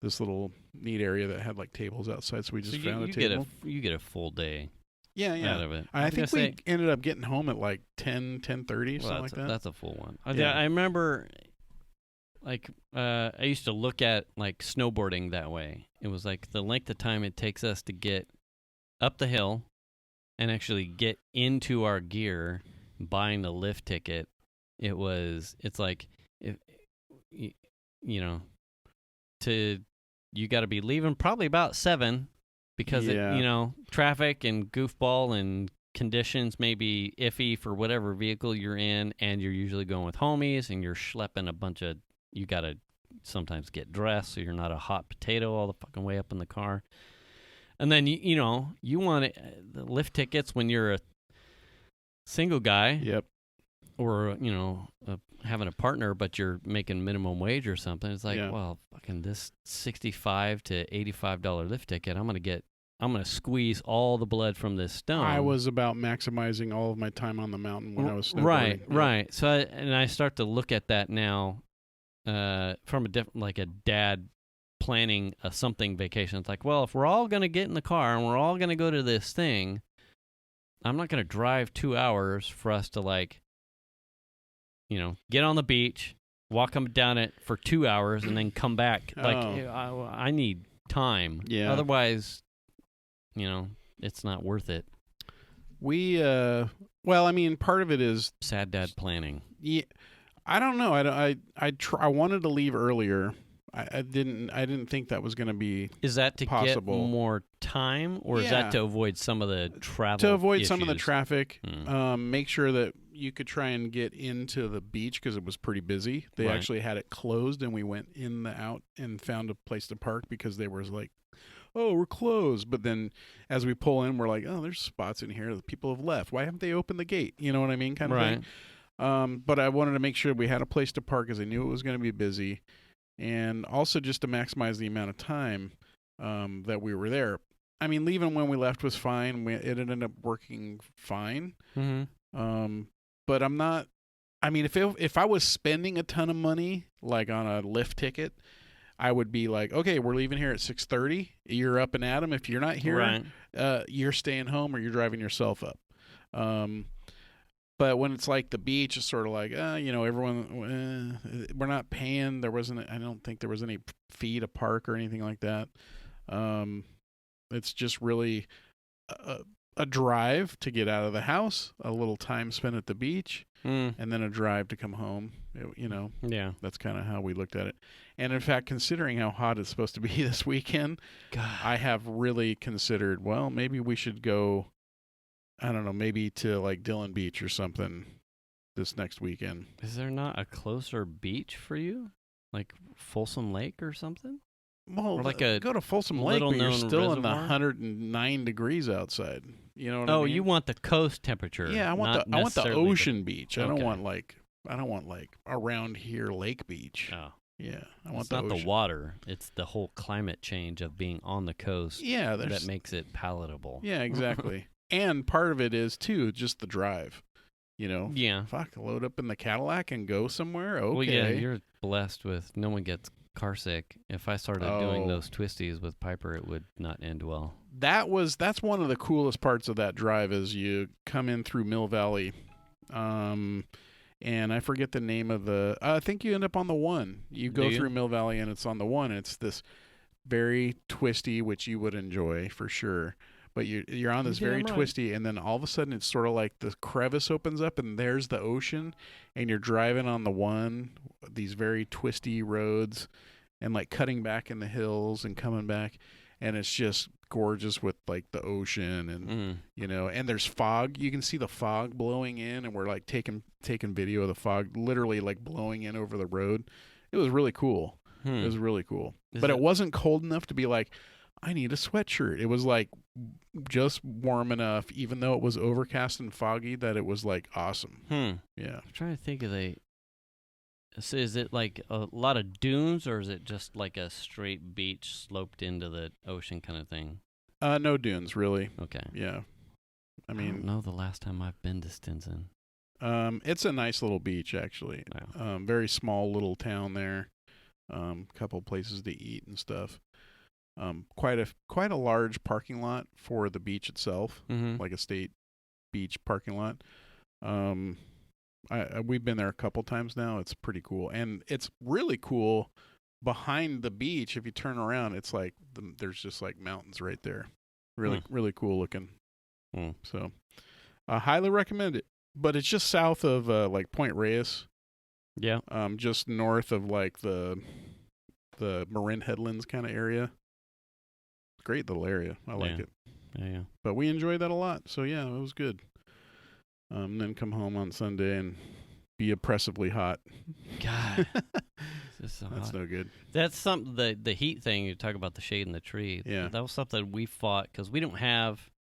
this little neat area that had like tables outside, so we just found a table. You get a full day yeah out of it. I think we ended up getting home at like 10:30, something like that. That's a full one. Yeah. I remember, like, I used to look at like snowboarding that way. It was like the length of time it takes us to get up the hill and actually get into our gear, buying the lift ticket. It's like, if you got to be leaving probably about 7 because traffic and goofball and conditions may be iffy for whatever vehicle you're in, and you're usually going with homies, and you're schlepping a bunch of. You got to sometimes get dressed so you're not a hot potato all the fucking way up in the car. And then you want the lift tickets when you're a single guy. Yep. Or having a partner, but you're making minimum wage or something. It's like, well, fucking this $65 to $85 lift ticket. I'm gonna squeeze all the blood from this stone. I was about maximizing all of my time on the mountain when I was snowboarding. Right. So I start to look at that now from a dad planning a something vacation. It's like, well, if we're all gonna get in the car and we're all gonna go to this thing, I'm not gonna drive 2 hours for us to like. Get on the beach, walk them down it for 2 hours, and then come back. Like, I need time. Yeah. Otherwise, it's not worth it. We, well, I mean, part of it is sad dad planning. Yeah, I don't know. I wanted to leave earlier. I didn't think that was going to be. Is that to possible. Get more time, or is that to avoid some of the travel? To avoid issues? some of the traffic. Make sure that you could try and get into the beach because it was pretty busy. They actually had it closed, and we went out and found a place to park because they were like, "Oh, we're closed." But then, as we pull in, we're like, "Oh, there's spots in here. The people have left. Why haven't they opened the gate?" You know what I mean, kind of thing. But I wanted to make sure we had a place to park because I knew it was going to be busy. And also just to maximize the amount of time that we were there. I mean, leaving when we left was fine. It ended up working fine. Mm-hmm. But I'm not. I mean, if I was spending a ton of money, like on a lift ticket, I would be like, okay, we're leaving here at 6:30. You're up and at 'em. If you're not here, you're staying home or you're driving yourself up. But when it's like the beach, it's sort of like, everyone, we're not paying. I don't think there was any fee to park or anything like that. It's just really a drive to get out of the house, a little time spent at the beach, and then a drive to come home. Yeah. That's kind of how we looked at it. And in fact, considering how hot it's supposed to be this weekend, God. I have really considered, well, maybe we should go, I don't know, maybe to like Dillon Beach or something this next weekend. Is there not a closer beach for you? Like Folsom Lake or something? Well, or like go to Folsom Lake, but you're still in the reservoir? 109 degrees outside. You know what I mean? Oh, you want the coast temperature. Yeah, I want the ocean beach. I Okay. don't want like around here Lake Beach. Oh. Yeah, I want It's the not ocean. the water. It's the whole climate change of being on the coast Yeah, that makes it palatable. Yeah, exactly. And part of it is too just the drive. Yeah. Fuck, load up in the Cadillac and go somewhere. Okay. Well, yeah, you're blessed with no one gets car sick. If I started doing those twisties with Piper, it would not end well. That's one of the coolest parts of that drive is you come in through Mill Valley, and I forget the name of the. I think you end up on the 1. You go through Mill Valley and it's on the 1. It's this very twisty, which you would enjoy for sure. But you're on this very twisty, and then all of a sudden it's sort of like the crevice opens up, and there's the ocean, and you're driving on the 1, these very twisty roads, and like cutting back in the hills and coming back, and it's just gorgeous with like the ocean and and there's fog. You can see the fog blowing in, and we're like taking video of the fog literally like blowing in over the road. It was really cool. It was really cool. But it wasn't cold enough to be like, I need a sweatshirt. It was like just warm enough, even though it was overcast and foggy, that it was like awesome. Yeah. I'm trying to think of is it like a lot of dunes, or is it just like a straight beach sloped into the ocean kind of thing? No dunes, really. Okay. Yeah. I don't know the last time I've been to Stinson. It's a nice little beach, actually. Wow. Very small little town there. Couple places to eat and stuff. Quite a large parking lot for the beach itself, like a state beach parking lot. We've been there a couple times now. It's pretty cool, and it's really cool behind the beach. If you turn around, it's like there's just like mountains right there. Really cool looking. So, highly recommend it. But it's just south of like Point Reyes. Yeah. Just north of like the Marin Headlands kind of area. Great little area. I like it. Yeah. But we enjoyed that a lot. So yeah, it was good. Then come home on Sunday and be oppressively hot. God. So That's hot. no good. That's something, the heat thing, you talk about the shade in the tree. Yeah. That was something we fought because we don't have,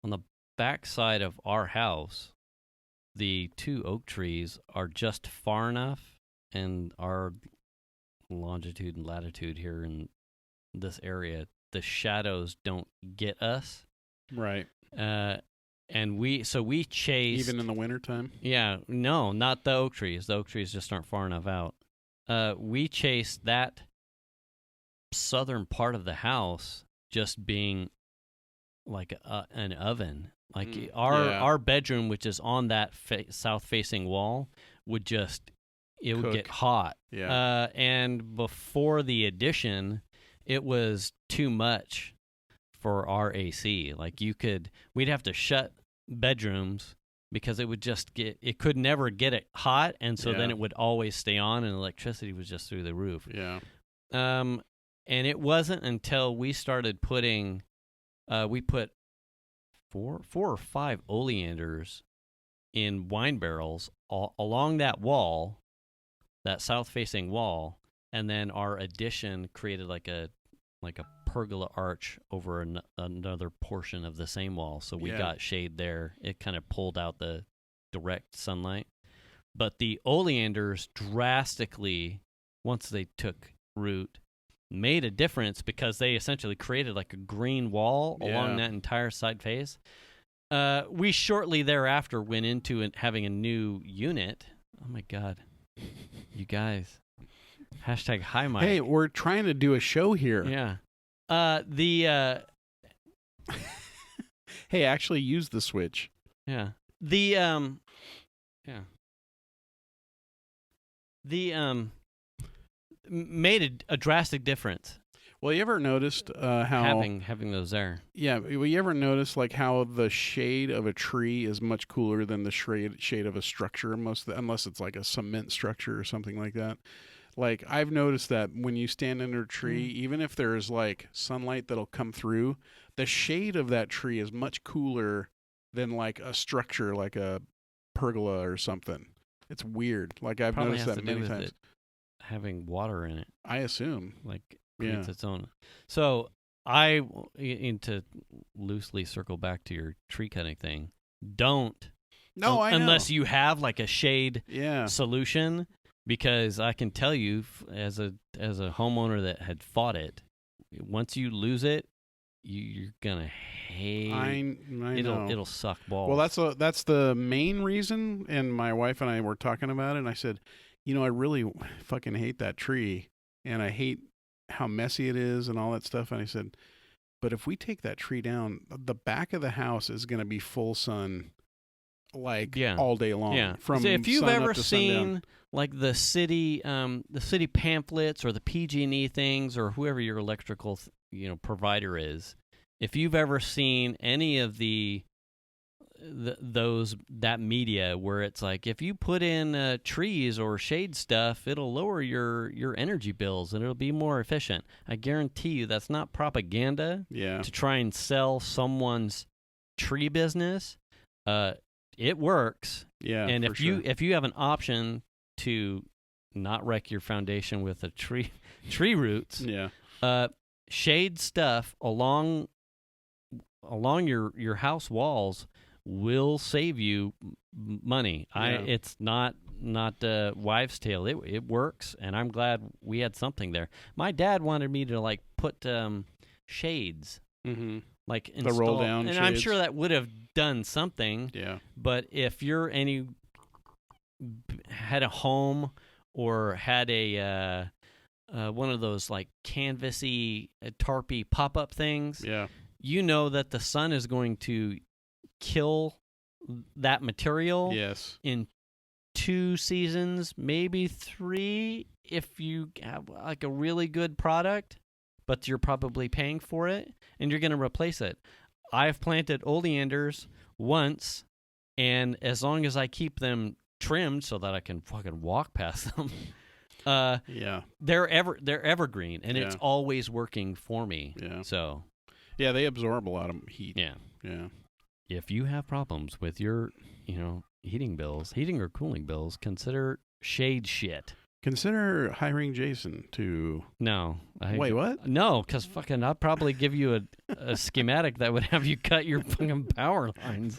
on the back side of our house, the 2 oak trees are just far enough, and our longitude and latitude here in this area, the shadows don't get us. Right. And we chased, even in the wintertime? Yeah, no, not the oak trees. The oak trees just aren't far enough out. We chased that southern part of the house just being like an oven. Like our bedroom, which is on that south-facing wall, would get hot. Yeah. And before the addition, it was too much for our AC. Like we'd have to shut bedrooms because it could never get it hot, and so then it would always stay on, and electricity was just through the roof. Yeah. And it wasn't until we started putting, we put 4 or 5 oleanders in wine barrels along that wall, that south-facing wall, and then our addition created like a pergola arch over another portion of the same wall, so we got shade there. It kind of pulled out the direct sunlight. But the oleanders drastically, once they took root, made a difference because they essentially created like a green wall along that entire side face. We shortly thereafter went into having a new unit. Oh my God. You guys. Hashtag hi Mike. Hey, we're trying to do a show here. Yeah. Hey, actually use the switch. Yeah. Made a drastic difference. Well, you ever noticed how having those there. Yeah, well, you ever notice like how the shade of a tree is much cooler than the shade of a structure, unless it's like a cement structure or something like that. Like I've noticed that when you stand under a tree, even if there's like sunlight that'll come through, the shade of that tree is much cooler than like a structure like a pergola or something. It's weird. Like I've Probably noticed has that to do many with times. it having water in it, I assume. like creates Yeah. its own. So to loosely circle back to your tree cutting thing, don't. No, I know. Unless you have like a shade Yeah. solution, because I can tell you as a homeowner that had fought it, once you lose it, you're gonna hate. I know. It'll suck balls. Well, that's the main reason. And my wife and I were talking about it. And I said, I really fucking hate that tree, and I hate how messy it is and all that stuff. And I said, but if we take that tree down, the back of the house is going to be full sun, like all day long. Yeah. From so if you've sun ever up to seen sundown. like the city pamphlets or the PG&E things or whoever your electrical provider is, if you've ever seen any of that media where it's like if you put in trees or shade stuff, it'll lower your energy bills and it'll be more efficient. I guarantee you that's not propaganda to try and sell someone's tree business. It works. Yeah. And for sure. if you have an option to not wreck your foundation with a tree roots, shade stuff along your house walls will save you money. It's not wives' tale. It works, and I'm glad we had something there. My dad wanted me to like put shades, like install, the roll down, and shades. I'm sure that would have done something. Yeah. But if you had a home or had a one of those like canvasy, tarpy pop-up things, you know that the sun is going to kill that material in 2 seasons, maybe 3 if you have like a really good product, but you're probably paying for it and you're going to replace it. I've planted oleanders once, and as long as I keep them trimmed so that I can fucking walk past them, they're evergreen, and it's always working for me. Yeah. So they absorb a lot of heat. Yeah. Yeah. If you have problems with your, heating or cooling bills, consider shade shit. Consider hiring Jason to... No. Wait, what? No, because fucking I'll probably give you a schematic that would have you cut your fucking power lines.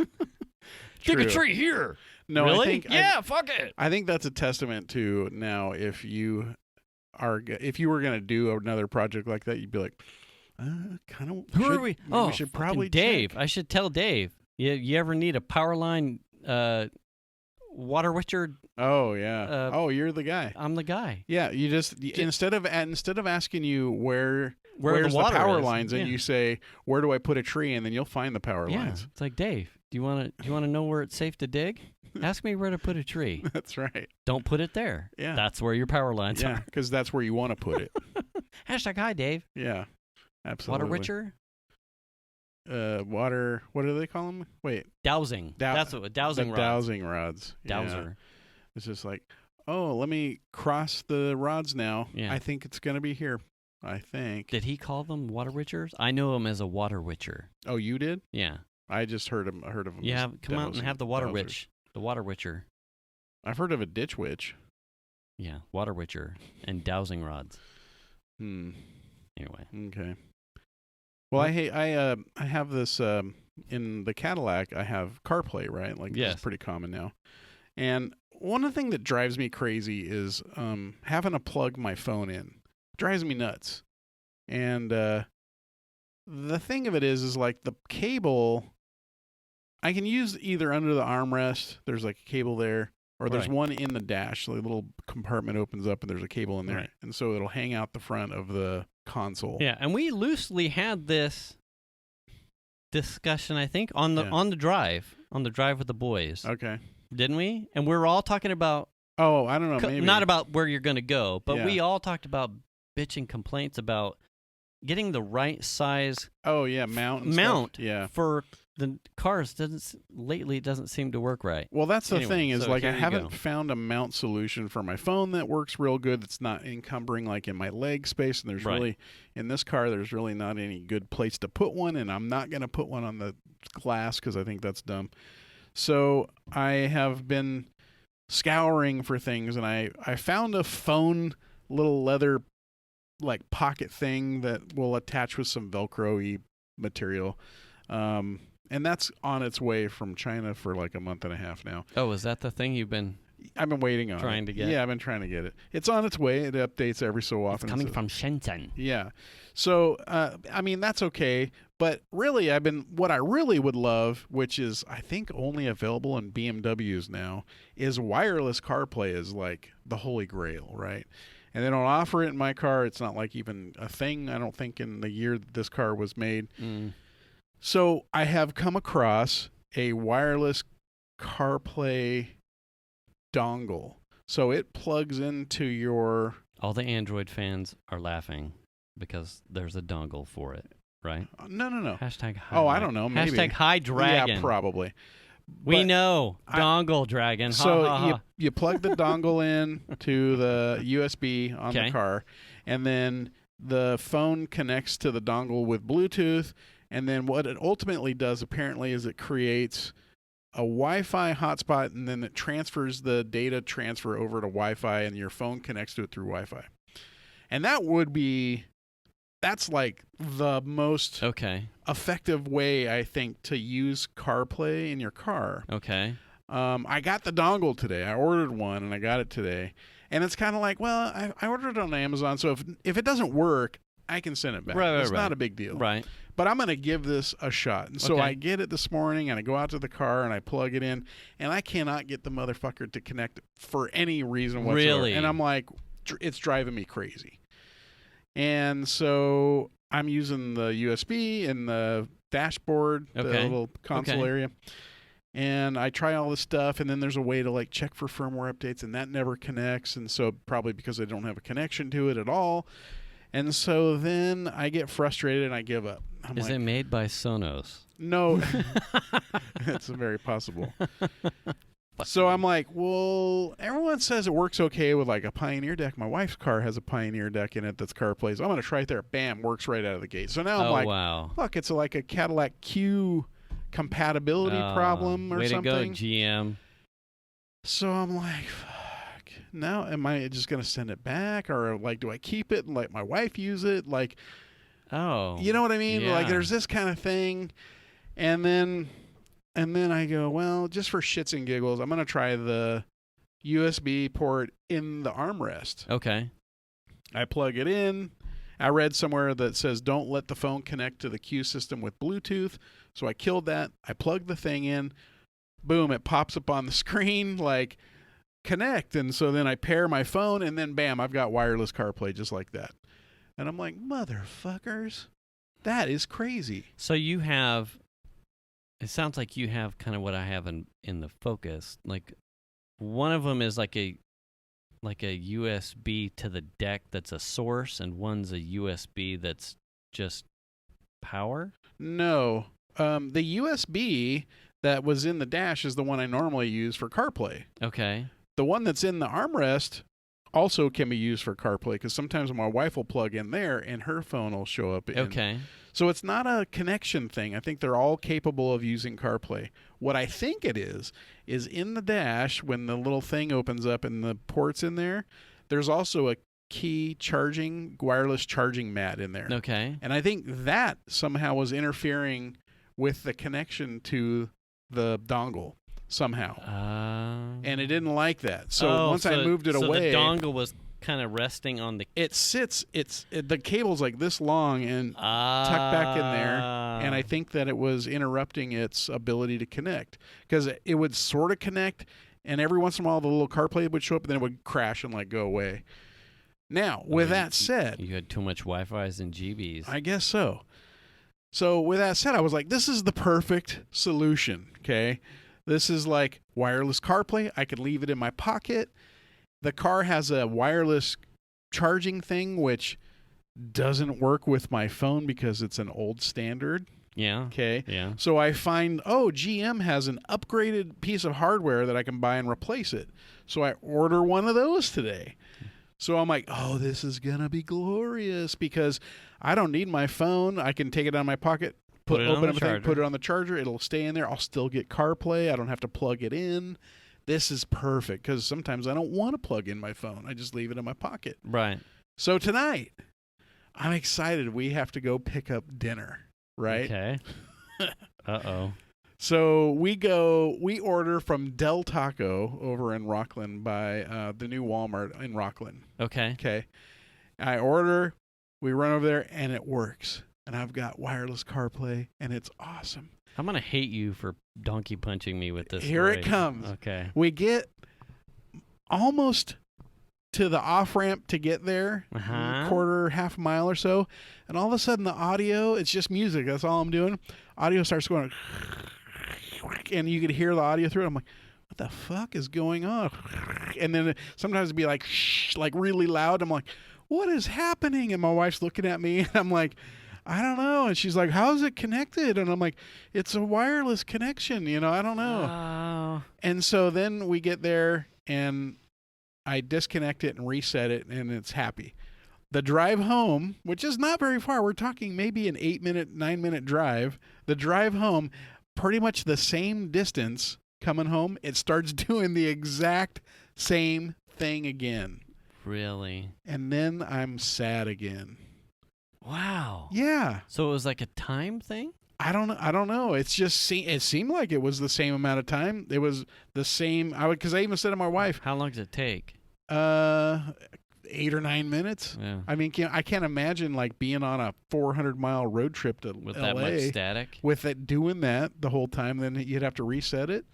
Dig a tree here. No, really? Fuck it. I think that's a testament to now if you were going to do another project like that, you'd be like, kind of... Who are we? We should probably Dave. check. I should tell Dave. You ever need a power line water witcher? Oh yeah. You're the guy. I'm the guy. Yeah, you just instead of asking you where's the power is. lines, and you say, where do I put a tree, and then you'll find the power lines. It's like, Dave, do you want to know where it's safe to dig? Ask me where to put a tree. That's right. Don't put it there. Yeah. That's where your power lines are. Yeah, because that's where you want to put it. Hashtag hi, Dave. Yeah, absolutely. Water witcher? Water, what do they call them? Wait. Dowsing. That's what, dowsing rods. Dowsing rods. Dowser. Yeah. It's just like, let me cross the rods now. Yeah. I think it's going to be here. I think. Did he call them water witchers? I know him as a water witcher. Oh, you did? Yeah. I just heard of him. Yeah, come out and have the water witch. The water witcher. I've heard of a ditch witch. Yeah, water witcher and dowsing rods. Anyway. Okay. Well, I have this in the Cadillac. I have CarPlay, right? Like it's pretty common now. And one of the things that drives me crazy is having to plug my phone in. Drives me nuts. And the thing of it is like the cable, I can use either under the armrest. There's like a cable there. Or there's one in the dash. So the little compartment opens up and there's a cable in there. Right. And so it'll hang out the front of the console. Yeah, and we loosely had this discussion, I think, on the drive with the boys. Okay. Didn't we? And we were all talking about... Oh, I don't know, maybe. Not about where you're going to go, but we all talked about bitching complaints about getting the right size Oh yeah, mount. And mount stuff. Yeah. for the cars lately it doesn't seem to work right. Well, that's the thing is so like I here you haven't go. found a mount solution for my phone that works real good. That's not encumbering like in my leg space. And there's Right. really in this car, there's really not any good place to put one. And I'm not going to put one on the glass because I think that's dumb. So I have been scouring for things, and I found a phone little leather like pocket thing that will attach with some Velcro-y material. And that's on its way from China for like a month and a half now. Oh, is that the thing you've been I've been waiting on trying it. to get? Yeah, I've been trying to get it. It's on its way. It updates every so often. It's coming from Shenzhen. Yeah. So, I mean, that's okay. But really, what I really would love, which is I think only available in BMWs now, is wireless CarPlay is like the holy grail, right? And they don't offer it in my car. It's not like even a thing, I don't think, in the year that this car was made. So I have come across a wireless CarPlay dongle. So it plugs into your... All the Android fans are laughing because there's a dongle for it, right? No. Hashtag hi. Oh, I don't know. Maybe. Hashtag hi dragon. Yeah, probably. We But know. Dongle dragon. So Ha, ha, ha. you plug the dongle in to the USB on the Okay. car, and then the phone connects to the dongle with Bluetooth, and then what it ultimately does apparently is it creates a Wi-Fi hotspot, and then it transfers the data transfer over to Wi-Fi, and your phone connects to it through Wi-Fi. And that's like the most Okay. effective way, I think, to use CarPlay in your car. Okay. I got the dongle today. I ordered one, and I got it today. And it's kind of like, well, I ordered it on Amazon, so if it doesn't work, I can send it back. Right, it's right. not a big deal. Right. But I'm going to give this a shot. And so Okay. I get it this morning, and I go out to the car, and I plug it in, and I cannot get the motherfucker to connect for any reason whatsoever. Really? And I'm like, it's driving me crazy. And so I'm using the USB in the dashboard, the Okay. little console Okay. area. And I try all this stuff, and then there's a way to like check for firmware updates, and that never connects. And so probably because I don't have a connection to it at all. And so then I get frustrated and I give up. I'm Is like, it made by Sonos? no, it's very possible. So I'm like, well, everyone says it works okay with like a Pioneer deck. My wife's car has a Pioneer deck in it that's CarPlay. So I'm going to try it there. Bam, works right out of the gate. So now I'm like, wow. look, it's like a Cadillac Q compatibility problem or way something. to go, GM. So I'm like, fuck. Now am I just going to send it back, or like do I keep it and let my wife use it? Like, Oh. you know what I mean? Like yeah. there's this kind of thing. And then I go, well, just for shits and giggles, I'm going to try the USB port in the armrest. Okay. I plug it in. I read somewhere that says don't let the phone connect to the Q system with Bluetooth. So I killed that. I plugged the thing in. Boom, it pops up on the screen like connect. And so then I pair my phone, and then bam, I've got wireless CarPlay just like that. And I'm like, motherfuckers, that is crazy. So you have, it sounds like you have kind of what I have in the Focus. Like one of them is like a USB to the deck that's a source, and one's a USB that's just power? No. The USB that was in the dash is the one I normally use for CarPlay. Okay. The one that's in the armrest also can be used for CarPlay, because sometimes my wife will plug in there and her phone will show up. Okay. So it's not a connection thing. I think they're all capable of using CarPlay. What I think it is in the dash, when the little thing opens up and the port's in there, there's also a key wireless charging mat in there. Okay. And I think that somehow was interfering with the connection to the dongle somehow. And it didn't like that. So once I moved it away, the dongle was kind of resting on the... the cable's like this long and tucked back in there. And I think that it was interrupting its ability to connect, because it would sort of connect, and every once in a while the little CarPlay would show up, and then it would crash and like go away. Now, with that said... You had too much Wi-Fi's and GBs. I guess so. So with that said, I was like, this is the perfect solution, okay? This is like wireless CarPlay. I could leave it in my pocket. The car has a wireless charging thing, which doesn't work with my phone because it's an old standard. Yeah. Okay. Yeah. So I find, GM has an upgraded piece of hardware that I can buy and replace it. So I order one of those today. So I'm like, oh, this is going to be glorious because I don't need my phone. I can take it out of my pocket, open everything, put it on the charger. It'll stay in there. I'll still get CarPlay. I don't have to plug it in. This is perfect because sometimes I don't want to plug in my phone. I just leave it in my pocket. Right. So tonight, I'm excited. We have to go pick up dinner, right? Okay. Uh-oh. So we order from Del Taco over in Rockland by the new Walmart in Rockland. Okay. Okay. I order, we run over there, and it works. And I've got wireless CarPlay, and it's awesome. I'm going to hate you for donkey punching me with this. Here it comes. Okay. We get almost to the off-ramp to get there, half mile or so, and all of a sudden the audio, it's just music. That's all I'm doing. Audio starts going, and you could hear the audio through it. I'm like, what the fuck is going on? And then sometimes it'd be like, like really loud. I'm like, what is happening? And my wife's looking at me, and I'm like, I don't know. And she's like, how is it connected? And I'm like, it's a wireless connection. I don't know. Oh. And so then we get there, and I disconnect it and reset it, and it's happy. The drive home, which is not very far, we're talking maybe an 9-minute drive. The drive home, pretty much the same distance coming home, it starts doing the exact same thing again. Really? And then I'm sad again. Wow. Yeah. So it was like a time thing? I don't know. It's just it seemed like it was the same amount of time. It was the same. Because I even said to my wife, how long does it take? 8 or 9 minutes. Yeah. I mean, I can't imagine like being on a 400-mile road trip to with LA that much static. With it doing that the whole time. Then you'd have to reset it.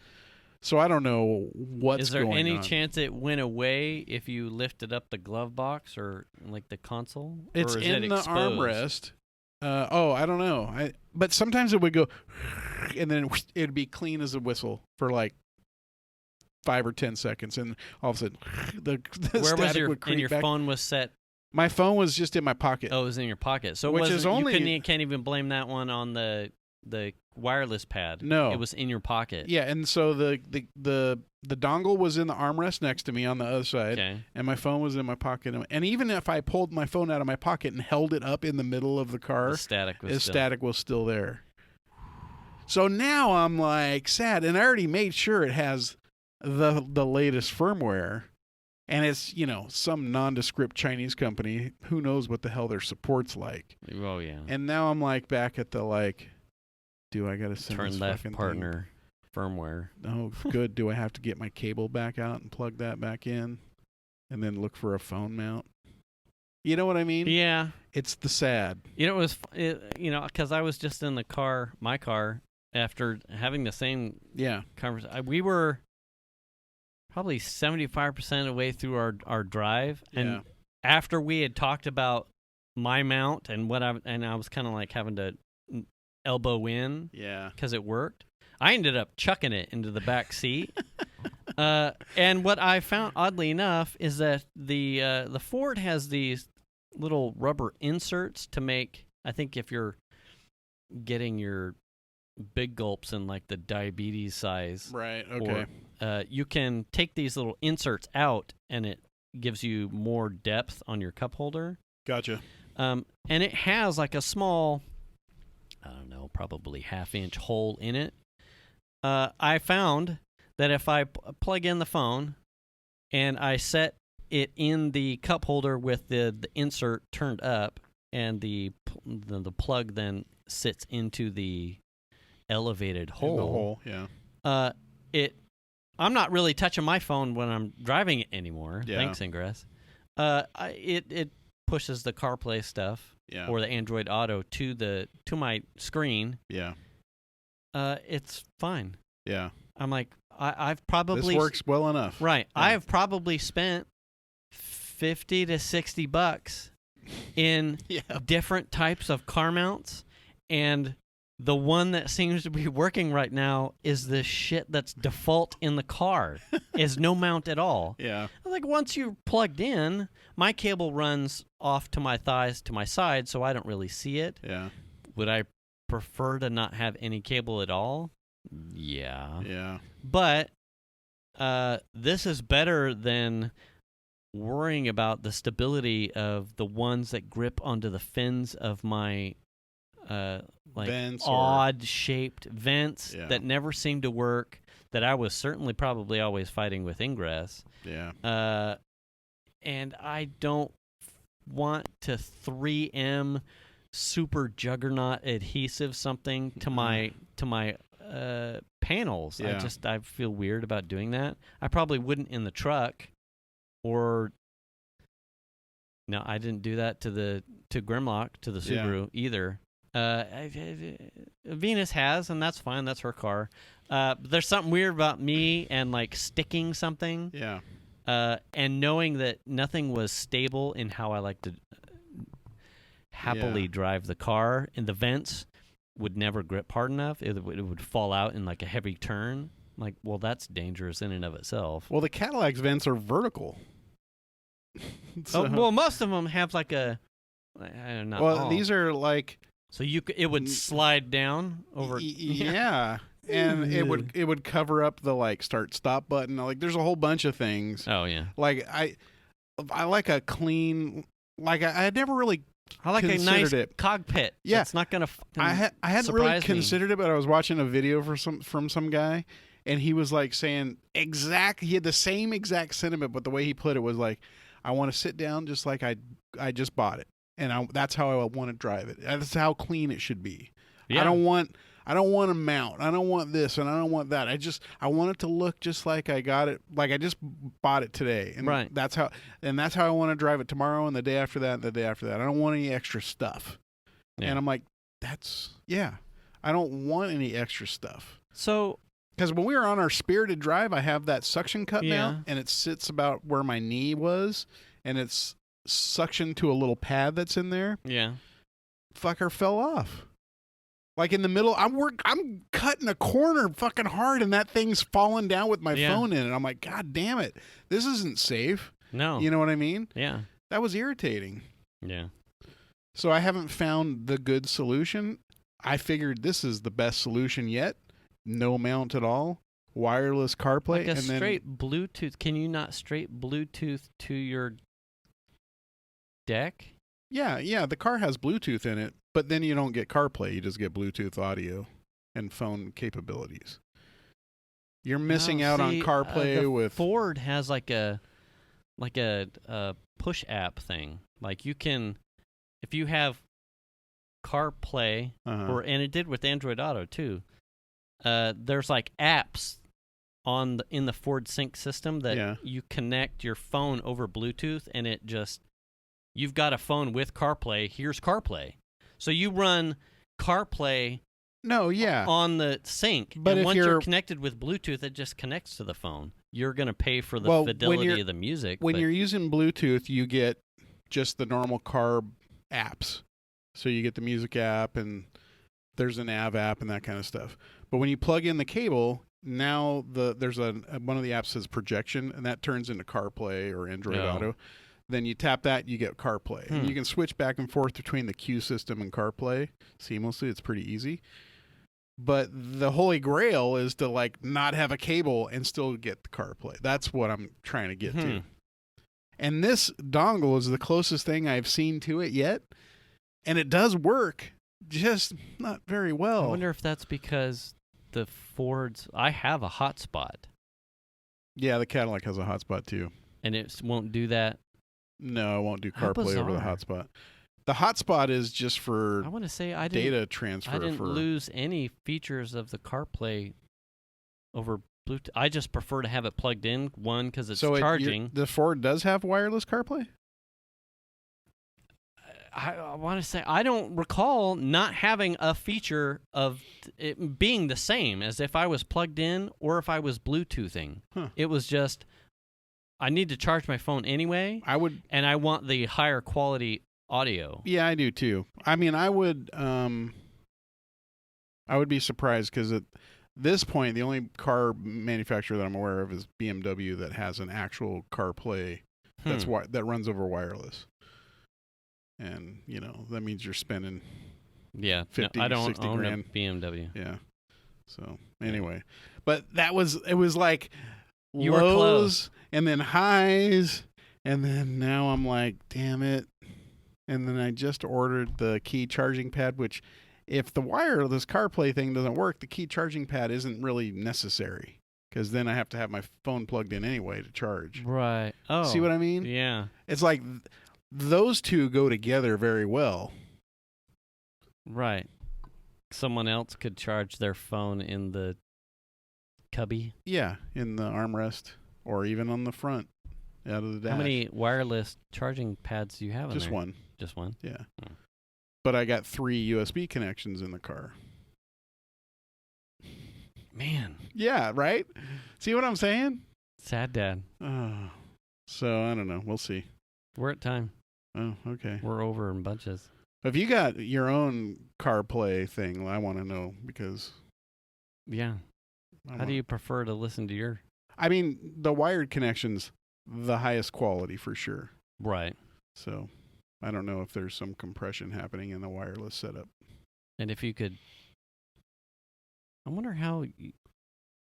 So I don't know what's going on. Is there any chance it went away if you lifted up the glove box or like the console? It's or is in it the exposed? armrest. I don't know. But sometimes it would go, and then it'd be clean as a whistle for like 5 or 10 seconds, and all of a sudden the Where was static would creep and your back. phone was set? My phone was just in my pocket. Oh, it was in your pocket. So which is only you can't even blame that one on the wireless pad. No, it was in your pocket. Yeah, and so the dongle was in the armrest next to me on the other side, and my phone was in my pocket. And even if I pulled my phone out of my pocket and held it up in the middle of the car, the static was still there. So now I'm like sad, and I already made sure it has the latest firmware, and it's some nondescript Chinese company. Who knows what the hell their support's like? Oh yeah. And now I'm like back at the like, do I got to send turn this left fucking partner firmware? Oh, good. Do I have to get my cable back out and plug that back in, and then look for a phone mount? You know what I mean? Yeah. It's the sad. It was because I was just in my car after having the same conversation. We were probably 75% of the way through our drive, and after we had talked about my mount and I was kind of like having to elbow in, because it worked. I ended up chucking it into the back seat, and what I found, oddly enough, is that the Ford has these little rubber inserts to make. I think if you're getting your big gulps in like the diabetes size, right? Okay. You can take these little inserts out, and it gives you more depth on your cup holder. Gotcha. And it has like a small, I don't know, probably half-inch hole in it. I found that if I plug in the phone and I set it in the cup holder with the insert turned up, and the plug then sits into the elevated hole. In the hole, yeah. I'm not really touching my phone when I'm driving it anymore. Yeah. Thanks, Ingress. It pushes the CarPlay stuff or the Android Auto to my screen. Yeah. It's fine. Yeah. I'm like, I've probably... This works well enough. Right. Yeah. I have probably spent $50 to $60 in different types of car mounts, and The one that seems to be working right now is the shit that's default in the car. Is no mount at all. Yeah. Like once you're plugged in, my cable runs off to my thighs to my side, so I don't really see it. Yeah. Would I prefer to not have any cable at all? Yeah. Yeah. But this is better than worrying about the stability of the ones that grip onto the fins of my like vents odd-shaped vents Yeah. that never seem to work, that I was certainly probably always fighting with ingress. Yeah. And I don't want to 3M super juggernaut adhesive something to my panels. Yeah. I feel weird about doing that. I probably wouldn't in the truck, or no, I didn't do that to Grimlock, to the Subaru either. Venus has, and that's fine. That's her car. But there's something weird about me and like sticking something. Yeah. And knowing that nothing was stable in how I like to happily drive the car, and the vents would never grip hard enough. It would fall out in like a heavy turn. Like, well, that's dangerous in and of itself. Well, the Cadillac's vents are vertical. Well, most of them have like a. Not well, all. these are like. So it would slide down over. Yeah. And it would cover up the like start stop button. Like there's a whole bunch of things. Oh yeah. Like I like a clean. Like I had never really. I like a nice it. cockpit. Yeah, it's not gonna. I hadn't really considered it, but I was watching a video from some guy, and he was like saying he had the same exact sentiment, but the way he put it was like, I want to sit down just like I just bought it, and that's how I want to drive it. That's how clean it should be. Yeah. I don't want a mount. I don't want this, and I don't want that. I want it to look just like I got it, like I just bought it today. And right. That's how I want to drive it tomorrow, and the day after that, and the day after that. I don't want any extra stuff. Yeah. And I'm like, I don't want any extra stuff. So, because when we were on our Spirited Drive, I have that suction cup now, and it sits about where my knee was, and it's suctioned to a little pad that's in there. Yeah. Fucker fell off. Like in the middle, I'm cutting a corner fucking hard, and that thing's falling down with my phone in it. I'm like, God damn it, this isn't safe. No, you know what I mean? Yeah, that was irritating. Yeah. So I haven't found the good solution. I figured this is the best solution yet. No mount at all, wireless CarPlay, like a straight Bluetooth. Can you not straight Bluetooth to your deck? Yeah. The car has Bluetooth in it. But then you don't get CarPlay. You just get Bluetooth audio and phone capabilities. You're missing out on CarPlay with Ford has like a push app thing. Like you can, if you have CarPlay, and it did with Android Auto too. There's like apps in the Ford Sync system that you connect your phone over Bluetooth, and it just, you've got a phone with CarPlay. Here's CarPlay. So you run CarPlay on the sync, but and once you're connected with Bluetooth, it just connects to the phone. You're going to pay for the fidelity of the music. When you're using Bluetooth, you get just the normal car apps. So you get the music app, and there's a nav app and that kind of stuff. But when you plug in the cable, now there's one of the apps says projection, and that turns into CarPlay or Android Auto. Then you tap that, you get CarPlay. And you can switch back and forth between the Q system and CarPlay seamlessly. It's pretty easy. But the holy grail is to like not have a cable and still get the CarPlay. That's what I'm trying to get to. And this dongle is the closest thing I've seen to it yet. And it does work, just not very well. I wonder if that's because the Fords, I have a hotspot. Yeah, the Cadillac has a hotspot too. And it won't do that? No, it won't do CarPlay over the hotspot. The hotspot is just for data transfer. I didn't lose any features of the CarPlay over Bluetooth. I just prefer to have it plugged in, one, because it's charging. The Ford does have wireless CarPlay? I want to say, I don't recall not having a feature of it being the same as if I was plugged in or if I was Bluetoothing. It was just, I need to charge my phone anyway. And I want the higher quality audio. Yeah, I do too. I mean, I would I would be surprised because at this point, the only car manufacturer that I'm aware of is BMW that has an actual CarPlay that runs over wireless. And, that means you're spending 50, I don't 60 own grand. a BMW. Yeah. So, anyway. But it was like you were lows close. And then highs. And then now I'm like, damn it. And then I just ordered the key charging pad, which if the wireless CarPlay thing doesn't work, the key charging pad isn't really necessary because then I have to have my phone plugged in anyway to charge. Right. Oh. See what I mean? Yeah. It's like those two go together very well. Right. Someone else could charge their phone in the cubby. Yeah, in the armrest or even on the front out of the dash. How many wireless charging pads do you have in Just there? one. Just one? Yeah. But I got 3 USB connections in the car. Man. Yeah, right? See what I'm saying? Sad dad. Oh. So, I don't know. We'll see. We're at time. Oh, okay. We're over in bunches. If you got your own CarPlay thing, I want to know because... Yeah. How do you prefer to listen to your... I mean, the wired connection's the highest quality for sure. Right. So... I don't know if there's some compression happening in the wireless setup. And if you could... I wonder how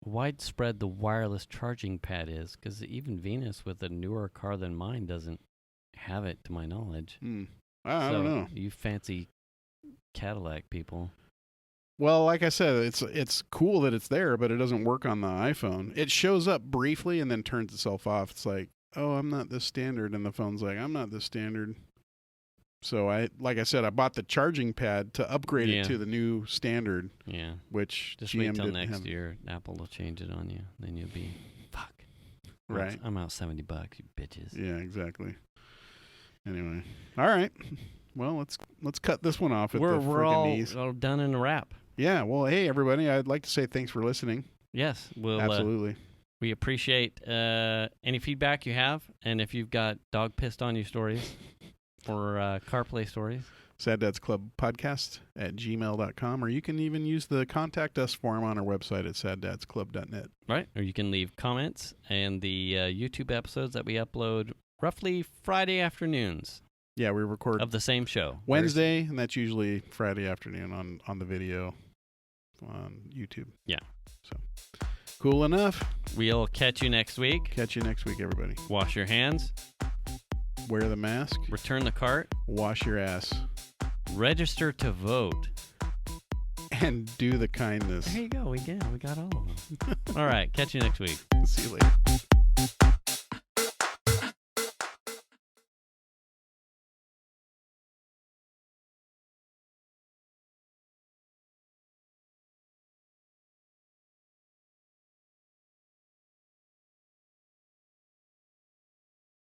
widespread the wireless charging pad is, because even Venus with a newer car than mine doesn't have it, to my knowledge. I don't know. You fancy Cadillac people. Well, like I said, it's cool that it's there, but it doesn't work on the iPhone. It shows up briefly and then turns itself off. It's like, oh, I'm not this standard. And the phone's like, I'm not this standard. So like I said, I bought the charging pad to upgrade it to the new standard. Yeah. Which just GM wait till didn't next have. year. Apple will change it on you. Then you'll be, fuck. Right. I'm out $70, you bitches. Yeah, exactly. Anyway, all right. Well, let's cut this one off at the freaking knees. We're all done in a wrap. Yeah. Well, hey everybody, I'd like to say thanks for listening. Yes, we'll absolutely. We appreciate any feedback you have, and if you've got dog pissed on you stories. Or CarPlay stories. Sad Dads Club Podcast at gmail.com, or you can even use the contact us form on our website at saddadsclub.net. Right, or you can leave comments and the YouTube episodes that we upload roughly Friday afternoons. Yeah, we record of the same show. Wednesday, and that's usually Friday afternoon on the video on YouTube. Yeah. So cool enough. We'll catch you next week. Catch you next week, everybody. Wash your hands. Wear the mask. Return the cart. Wash your ass. Register to vote. And do the kindness. There you go. We got all of them. All right. Catch you next week. See you later.